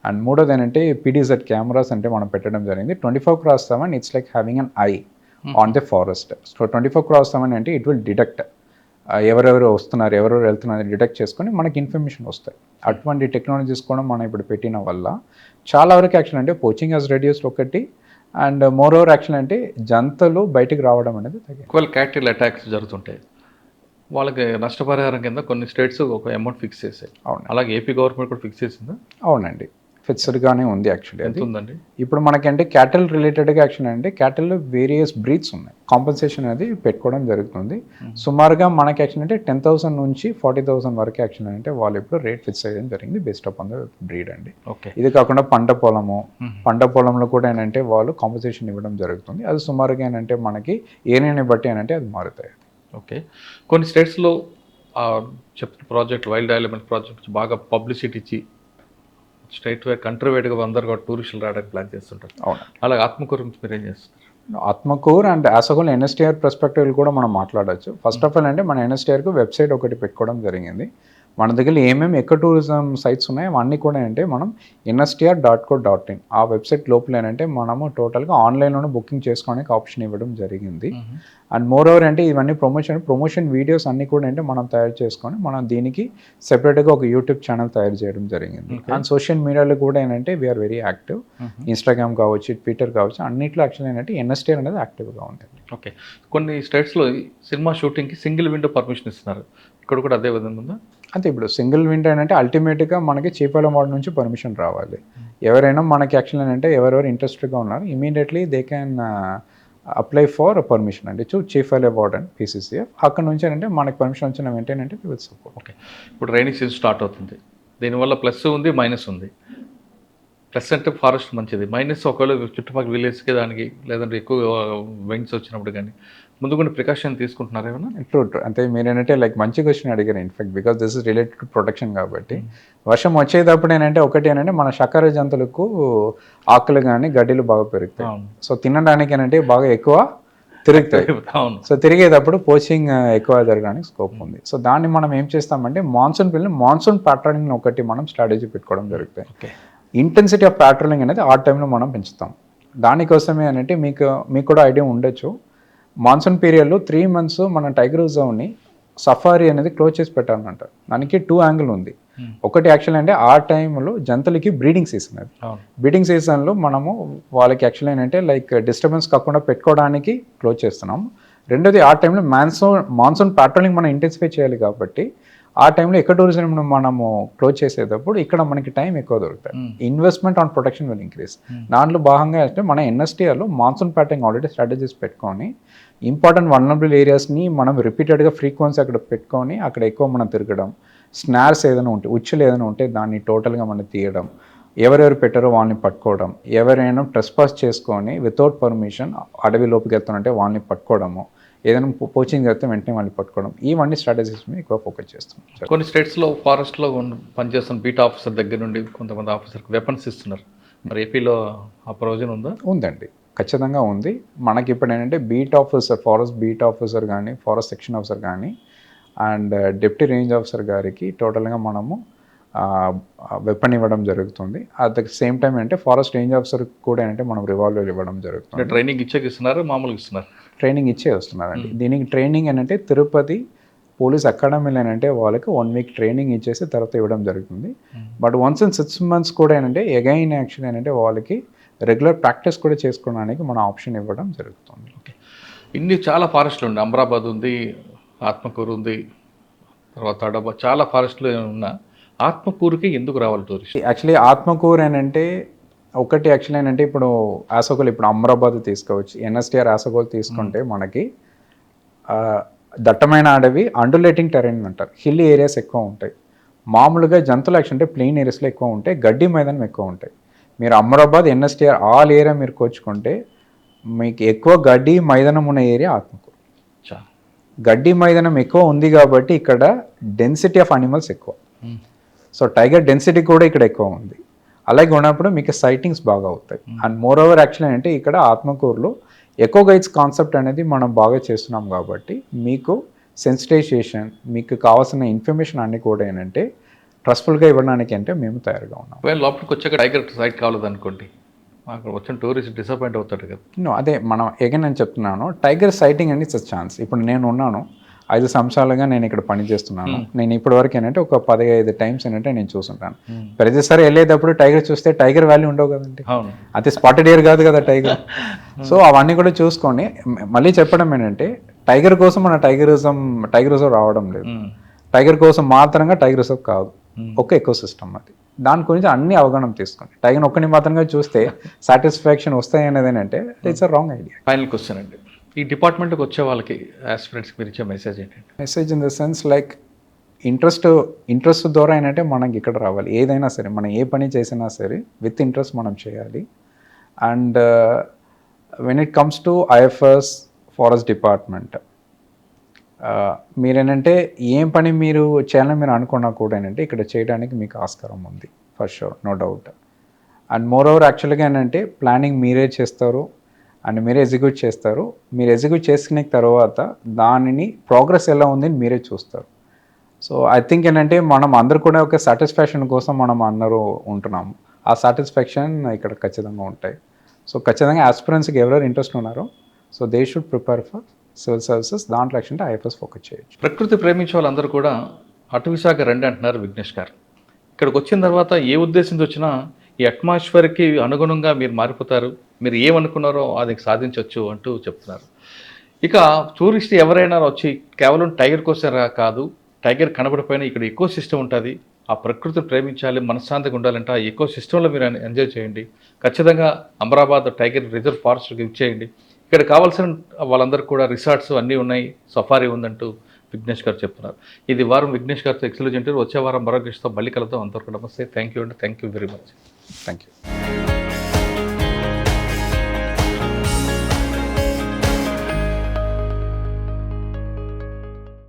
అండ్ మూడోది ఏంటంటే పీడీజెడ్ కెమెరాస్ అంటే మనం పెట్టడం జరిగింది. 24/7 it's like having an eye on the forest. So 24/7 అంటే ఇట్ విల్ డిటెక్ట్ ఎవరెవరు వస్తున్నారు, ఎవరెవరు వెళ్తున్నారు డిటెక్ట్ చేసుకొని మనకి ఇన్ఫర్మేషన్ వస్తాయి. అటువంటి టెక్నాలజీస్ కూడా మనం ఇప్పుడు పెట్టిన వల్ల చాలా వరకు యాక్చువల్ అంటే పోచింగ్ హెస్ రెడ్యూస్డ్ ఒకటి, అండ్ మోర్ ఓవర్ యాక్చువల్ అంటే జంతువులు బయటికి రావడం అనేది తగ్గింది. ఒకవేళ క్యాటిల్ అటాక్స్ జరుగుతుంటాయి, వాళ్ళకి నష్టపరిహారం కింద కొన్ని స్టేట్స్ ఒక అమౌంట్ ఫిక్స్ చేశాయి. అవును, అలాగే ఏపీ గవర్నమెంట్ కూడా ఫిక్స్ చేసిందా? అవునండి, ఫిక్స్డ్గానే ఉంది యాక్చువల్లీ. ఎంత అది ఉందండి? ఇప్పుడు మనకంటే క్యాటిల్ రిలేటెడ్గా యాక్చువల్ అంటే క్యాటిల్లో వేరియస్ బ్రీడ్స్ ఉన్నాయి. కాంపన్సేషన్ అనేది పెట్టుకోవడం జరుగుతుంది. సుమారుగా మనకి యాక్చువల్ అంటే 10,000 నుంచి 40,000 వరకు యాక్చువల్ అంటే వాళ్ళు ఇప్పుడు రేట్ ఫిక్స్ చేయడం జరిగింది based up on the breed అండి. ఓకే. ఇది కాకుండా పంట పొలంలో కూడా ఏంటంటే వాళ్ళు కాంపన్సేషన్ ఇవ్వడం జరుగుతుంది. అది సుమారుగా ఏంటంటే మనకి ఏరియాని బట్టి ఏంటంటే అది మారుతాయి. ఓకే. కొన్ని స్టేట్స్లో చెప్తున్న ప్రాజెక్ట్ వైల్డ్ డెవలప్మెంట్ ప్రాజెక్ట్ బాగా పబ్లిసిటీ ఇచ్చి స్టేట్ వైడ్ కంట్రీ వైడ్గా అందరు కూడా టూరిస్టులు రావడానికి ప్లాన్ చేస్తుంటారు. అవును, అలాగే ఆత్మకూరు గురించి మీరు ఏం చేస్తున్నారు? ఆత్మకూర్ అండ్ యాసగోల్ ఎన్ఎస్టీఆర్ పర్స్పెక్టివ్ కూడా మనం మాట్లాడచ్చు. ఫస్ట్ ఆఫ్ ఆల్ అంటే మన ఎన్ఎస్టీఆర్కు వెబ్సైట్ ఒకటి పెట్టుకోవడం జరిగింది. మన దగ్గర ఏమేమి ఎక్కడ టూరిజం సైట్స్ ఉన్నాయో అవన్నీ కూడా అంటే మనం nstr.co.in ఆ వెబ్సైట్ లోపల ఏంటంటే మనము టోటల్గా ఆన్లైన్లోనే బుకింగ్ చేసుకోవడానికి ఆప్షన్ ఇవ్వడం జరిగింది. అండ్ మోర్ ఓవర్ అంటే ఇవన్నీ ప్రమోషన్ వీడియోస్ అన్నీ కూడా అంటే మనం తయారు చేసుకొని మనం దీనికి సెపరేట్గా ఒక యూట్యూబ్ ఛానల్ తయారు చేయడం జరిగింది. అండ్ సోషల్ మీడియాలో కూడా ఏంటంటే వీఆర్ వెరీ యాక్టివ్. ఇన్స్టాగ్రామ్ కావచ్చు, ట్విట్టర్ కావచ్చు, అన్నిట్లో యాక్చువల్ ఏంటంటే ఎన్ఎస్టీఆర్ అనేది యాక్టివ్గా ఉంది. ఓకే. కొన్ని స్టేట్స్లో సినిమా షూటింగ్కి సింగిల్ విండో పర్మిషన్ ఇస్తున్నారు, ఇక్కడ కూడా అదే విధంగా ఉందా? అంటే ఇప్పుడు సింగిల్ విండో అంటే అల్టిమేట్గా మనకి చీఫ్ వార్డ్ నుంచి పర్మిషన్ రావాలి. ఎవరైనా మనకి యాక్చువల్ ఏంటంటే ఎవరెవరు ఇంట్రెస్టెడ్గా ఉన్నారు immediately they can apply for permission అండి చీఫ్ వార్డ్ అండ్ PCCF. అక్కడ నుంచి ఏంటంటే మనకి పర్మిషన్ వచ్చిన వెంటనే అంటే విత్ సపోర్ట్. ఓకే. ఇప్పుడు రైనీ సీజన్ స్టార్ట్ అవుతుంది, దీనివల్ల ప్లస్ ఉంది మైనస్ ఉంది. ప్లస్ అంటే ఫారెస్ట్ మంచిది, మైనస్ ఒకవేళ చుట్టుపక్కల విలేజ్కి దానికి లేదంటే ఎక్కువ విండ్స్ వచ్చినప్పుడు కానీ ముందు కొన్ని ప్రికాషన్ తీసుకుంటున్నారు ఏమన్నా? ట్రూ అంటే మీరు ఏంటంటే లైక్ మంచి క్వశ్చన్ అడిగారు in fact, because this is related to protection కాబట్టి. వర్షం వచ్చేటప్పుడు ఏంటంటే ఒకటి ఏంటంటే మన శాకాహార జంతువులకు ఆకులు కానీ గడ్డిలు బాగా పెరుగుతాయి. సో తినడానికి ఏంటంటే బాగా ఎక్కువ తిరుగుతాయి. సో తిరిగేటప్పుడు పోచింగ్ ఎక్కువ జరగడానికి స్కోప్ ఉంది. సో దాన్ని మనం ఏం చేస్తామంటే మాన్సూన్ ప్యాట్రోలింగ్ ఒకటి మనం స్ట్రాటజీ పెట్టుకోవడం జరుగుతాయి. ఇంటెన్సిటీ ఆఫ్ ప్యాట్రోలింగ్ అనేది ఆ టైంలో మనం పెంచుతాం. దానికోసమే అంటే మీకు కూడా ఐడియా ఉండొచ్చు, మాన్సూన్ పీరియడ్లో 3 months మన టైగర్ రిజర్వ్ని సఫారీ అనేది క్లోజ్ చేసి పెట్టాలంట. దానికి 2 యాంగిల్ ఉంది. ఒకటి యాక్చువల్ అంటే ఆ టైంలో జంతువులకి బ్రీడింగ్ సీజన్, అది బ్రీడింగ్ సీజన్లో మనము వాళ్ళకి యాక్చువల్ ఏంటంటే లైక్ డిస్టర్బెన్స్ కాకుండా పెట్టుకోవడానికి క్లోజ్ చేస్తున్నాము. రెండోది ఆ టైంలో మాన్సూన్ ప్యాట్రోలింగ్ మనం ఇంటెన్సిఫై చేయాలి కాబట్టి ఆ టైంలో ఎక్కడ టూరిజం మనము క్లోజ్ చేసేటప్పుడు ఇక్కడ మనకి టైం ఎక్కువ దొరుకుతాయి. Investment on protection will increase. దాంట్లో భాగంగా అంటే మన ఎన్ఎస్టీఆర్లో మాన్సూన్ ప్యాటర్నింగ్ ఆల్రెడీ స్ట్రాటజీస్ పెట్టుకొని ఇంపార్టెంట్ వల్నరబుల్ ఏరియాస్ని మనం రిపీటెడ్గా ఫ్రీక్వెన్సీ అక్కడ పెట్టుకొని అక్కడ ఎక్కువ మనం తిరగడం, స్నార్స్ ఏదైనా ఉంటే ఉచ్చులు ఏదైనా ఉంటే దాన్ని టోటల్గా మనం తీయడం, ఎవరెవరు పెట్టారో వాళ్ళని పట్టుకోవడం, ఎవరైనా ట్రెస్పాస్ చేసుకొని వితౌట్ పర్మిషన్ అడవి లోపుకి వెళ్తానంటే వాళ్ళని పట్టుకోవడము, ఏదైనా పోచింగ్ చేస్తే వెంటనే వాళ్ళని పట్టుకోవడం, ఇవన్నీ స్ట్రాటజీస్ మీద ఎక్కువ ఫోకస్ చేస్తున్నాం. కొన్ని స్టేట్స్లో ఫారెస్ట్లో పనిచేస్తున్న బీట్ ఆఫీసర్ దగ్గర నుండి కొంతమంది ఆఫీసర్కి వెపన్స్ ఇస్తున్నారు, మరి ఏపీలో ఆ ప్రొవిజన్ ఉందా? ఉందండి, ఖచ్చితంగా ఉంది. మనకి ఇప్పుడు ఏంటంటే beat officer, forest beat officer కానీ, ఫారెస్ట్ సెక్షన్ ఆఫీసర్ కానీ అండ్ డిప్యూటీ రేంజ్ ఆఫీసర్ గారికి టోటల్గా మనము వెపన్ ఇవ్వడం జరుగుతుంది. అట్ ద సేమ్ టైం అంటే ఫారెస్ట్ రేంజ్ ఆఫీసర్ కూడా ఏంటంటే మనం రివాల్వర్ ఇవ్వడం జరుగుతుంది. ట్రైనింగ్ ఇస్తున్నారు, మామూలుగా ఇస్తున్నారు? ట్రైనింగ్ ఇచ్చే వస్తున్నారండి. దీనికి ట్రైనింగ్ ఏంటంటే తిరుపతి పోలీస్ అకాడమీలో ఏంటంటే వాళ్ళకి 1 week ట్రైనింగ్ ఇచ్చేసి తర్వాత ఇవ్వడం జరుగుతుంది. బట్ వన్స్ ఇన్ 6 months కూడా ఏంటంటే అగైన్ యాక్చువల్ ఏంటంటే వాళ్ళకి రెగ్యులర్ ప్రాక్టీస్ కూడా చేసుకోవడానికి మన ఆప్షన్ ఇవ్వడం జరుగుతుంది. ఓకే. ఇన్ని చాలా ఫారెస్ట్లు ఉన్నాయి, అమరాబాద్ ఉంది, ఆత్మకూరు ఉంది, తర్వాత అడబ, చాలా ఫారెస్ట్లు ఉన్నా ఆత్మకూరుకి ఎందుకు రావాలి టూరిస్ట్? యాక్చువల్లీ ఆత్మకూరు ఏంటంటే ఒకటి యాక్చువల్లీ ఏంటంటే ఇప్పుడు ఆసగోల్, ఇప్పుడు అమరాబాద్ తీసుకోవచ్చు, ఎన్ఎస్టీఆర్ ఆసగోల్ తీసుకుంటే మనకి దట్టమైన అడవి, అండులేటింగ్ టెరైన్ అంటారు, హిల్ ఏరియాస్ ఎక్కువ ఉంటాయి. మామూలుగా జంతువులు యాక్చువల్ అంటే ప్లెయిన్ ఏరియాస్లో ఎక్కువ ఉంటాయి, గడ్డి మైదానం ఎక్కువ ఉంటాయి. మీరు అమరాబాద్ ఎన్ఎస్టీఆర్ ఆల్ ఏరియా మీరు కోచుకుంటే మీకు ఎక్కువ గడ్డి మైదానం ఉన్న ఏరియా ఆత్మకూరు. చా గడ్డి మైదానం ఎక్కువ ఉంది కాబట్టి ఇక్కడ డెన్సిటీ ఆఫ్ అనిమల్స్ ఎక్కువ. సో టైగర్ డెన్సిటీ కూడా ఇక్కడ ఎక్కువ ఉంది. అలాగే ఉన్నప్పుడు మీకు సైటింగ్స్ బాగా అవుతాయి. అండ్ మోర్ ఓవర్ యాక్చువల్లీ అంటే ఇక్కడ ఆత్మకూరులో ఎకో గైడ్స్ కాన్సెప్ట్ అనేది మనం బాగా చేస్తున్నాం కాబట్టి మీకు సెన్సిటైజేషన్ మీకు కావాల్సిన ఇన్ఫర్మేషన్ అన్నీ కూడా ఏంటంటే ట్రస్ట్ఫుల్గా ఇవ్వడానికి అంటే మేము తయారుగా ఉన్నాం. ఒకవేళ లోపలికి వచ్చాక టైగర్ సైట్ కావాలనుకోండి, అక్కడ వచ్చిన టూరిస్ట్ డిసప్పాయింట్ అవుతాడు కదా. అదే మనం ఎగైన్ నేను చెప్తున్నాను, టైగర్ సైటింగ్ అనేది ఇట్స్ ఛాన్స్. ఇప్పుడు నేను ఉన్నాను 5 సంవత్సరాలుగా నేను ఇక్కడ పని చేస్తున్నాను. నేను ఇప్పటి వరకు ఏంటంటే ఒక 15 టైమ్స్ ఏంటంటే నేను చూస్తుంటాను. ప్రతిసారి వెళ్ళేటప్పుడు టైగర్ చూస్తే టైగర్ వాల్యూ ఉండవు కదండి, అవును, అది స్పాటెడ్ ఇయర్ కాదు కదా టైగర్. సో అవన్నీ కూడా చూసుకొని మళ్ళీ చెప్పడం ఏంటంటే టైగర్ కోసం మన టైగర్ రిజర్వ్ రావడం లేదు, టైగర్ కోసం మాత్రంగా టైగర్ రిజర్వ్ కాదు, ఒక ఎకో సిస్టమ్ అది. దాని గురించి అన్ని అవగాహన తీసుకోండి. టైగర్ ఒక్కని మాత్రంగా చూస్తే సాటిస్ఫాక్షన్ వస్తాయి అనేది ఏంటంటే it's a wrong idea. Final question అండి, ఈ డిపార్ట్మెంట్కి వచ్చే వాళ్ళకి ఆస్పిరెంట్స్కి మీరు ఇచ్చే మెసేజ్ ఏంటంటే? Message in the sense like interest ద్వారా ఏంటంటే మనకి ఇక్కడ రావాలి. ఏదైనా సరే మనం ఏ పని చేసినా సరే విత్ ఇంట్రెస్ట్ మనం చేయాలి. And when it comes to IFS forest department, మీరేంటంటే ఏం పని మీరు చేయాలని మీరు అనుకున్నా కూడా ఏంటంటే ఇక్కడ చేయడానికి మీకు ఆస్కారం ఉంది, for sure, no doubt. And moreover యాక్చువల్గా ఏంటంటే ప్లానింగ్ మీరే చేస్తారు అండ్ మీరే ఎగ్జిక్యూట్ చేస్తారు. మీరు ఎగ్జిక్యూట్ చేసుకునే తర్వాత దానిని ప్రోగ్రెస్ ఎలా ఉంది అని మీరే చూస్తారు. సో ఐ థింక్ ఏంటంటే మనం అందరూ కూడా ఒక సాటిస్ఫాక్షన్ కోసం మనం అందరూ ఉంటున్నాము. ఆ సాటిస్ఫాక్షన్ ఇక్కడ ఖచ్చితంగా ఉంటాయి. సో ఖచ్చితంగా ఆస్పిరెంట్స్కి ఎవరెవరు ఇంట్రెస్ట్ ఉన్నారో so they should prepare for civil services. దాంట్లో యాక్చువల్లీ ఐఎఫ్ఎస్ ఫోకస్ చేయొచ్చు. ప్రకృతి ప్రేమించే వాళ్ళందరూ కూడా అటవీ శాఖ రండి అంటున్నారు విఘ్నేష్ గారు. ఇక్కడికి వచ్చిన తర్వాత ఏ ఉద్దేశంతో వచ్చినా ఈ అట్మాస్ఫియర్కి అనుగుణంగా మీరు మారిపోతారు, మీరు ఏమనుకున్నారో అది సాధించవచ్చు అంటూ చెప్తున్నారు. ఇక టూరిస్ట్ ఎవరైనా వచ్చి కేవలం టైగర్ కోసం కాదు, టైగర్ కనబడిపోయినా ఇక్కడ ఎకో సిస్టమ్ ఉంటుంది, ఆ ప్రకృతిని ప్రేమించాలి, మనశ్శాంతిగా ఉండాలంటే ఆ ఎకో సిస్టంలో మీరు ఎంజాయ్ చేయండి. ఖచ్చితంగా అమరాబాద్ టైగర్ రిజర్వ్ ఫారెస్ట్కి ఇచ్చేయండి. ఇక్కడ కావాల్సిన వాళ్ళందరూ కూడా రిసార్ట్స్ అన్నీ ఉన్నాయి, సఫారీ ఉందంటూ విఘ్నేష్ గారు చెప్తున్నారు. ఇది వారం విఘ్నేష్ గారితో ఎక్స్క్లూజివ్ ఇంటర్వ్యూ. వచ్చే వారం మరొక విషయంతో మళ్ళీ కలుద్దాం. అంతవరకు నమస్తే, థ్యాంక్ యూ అండి, thank you very much. Thank you.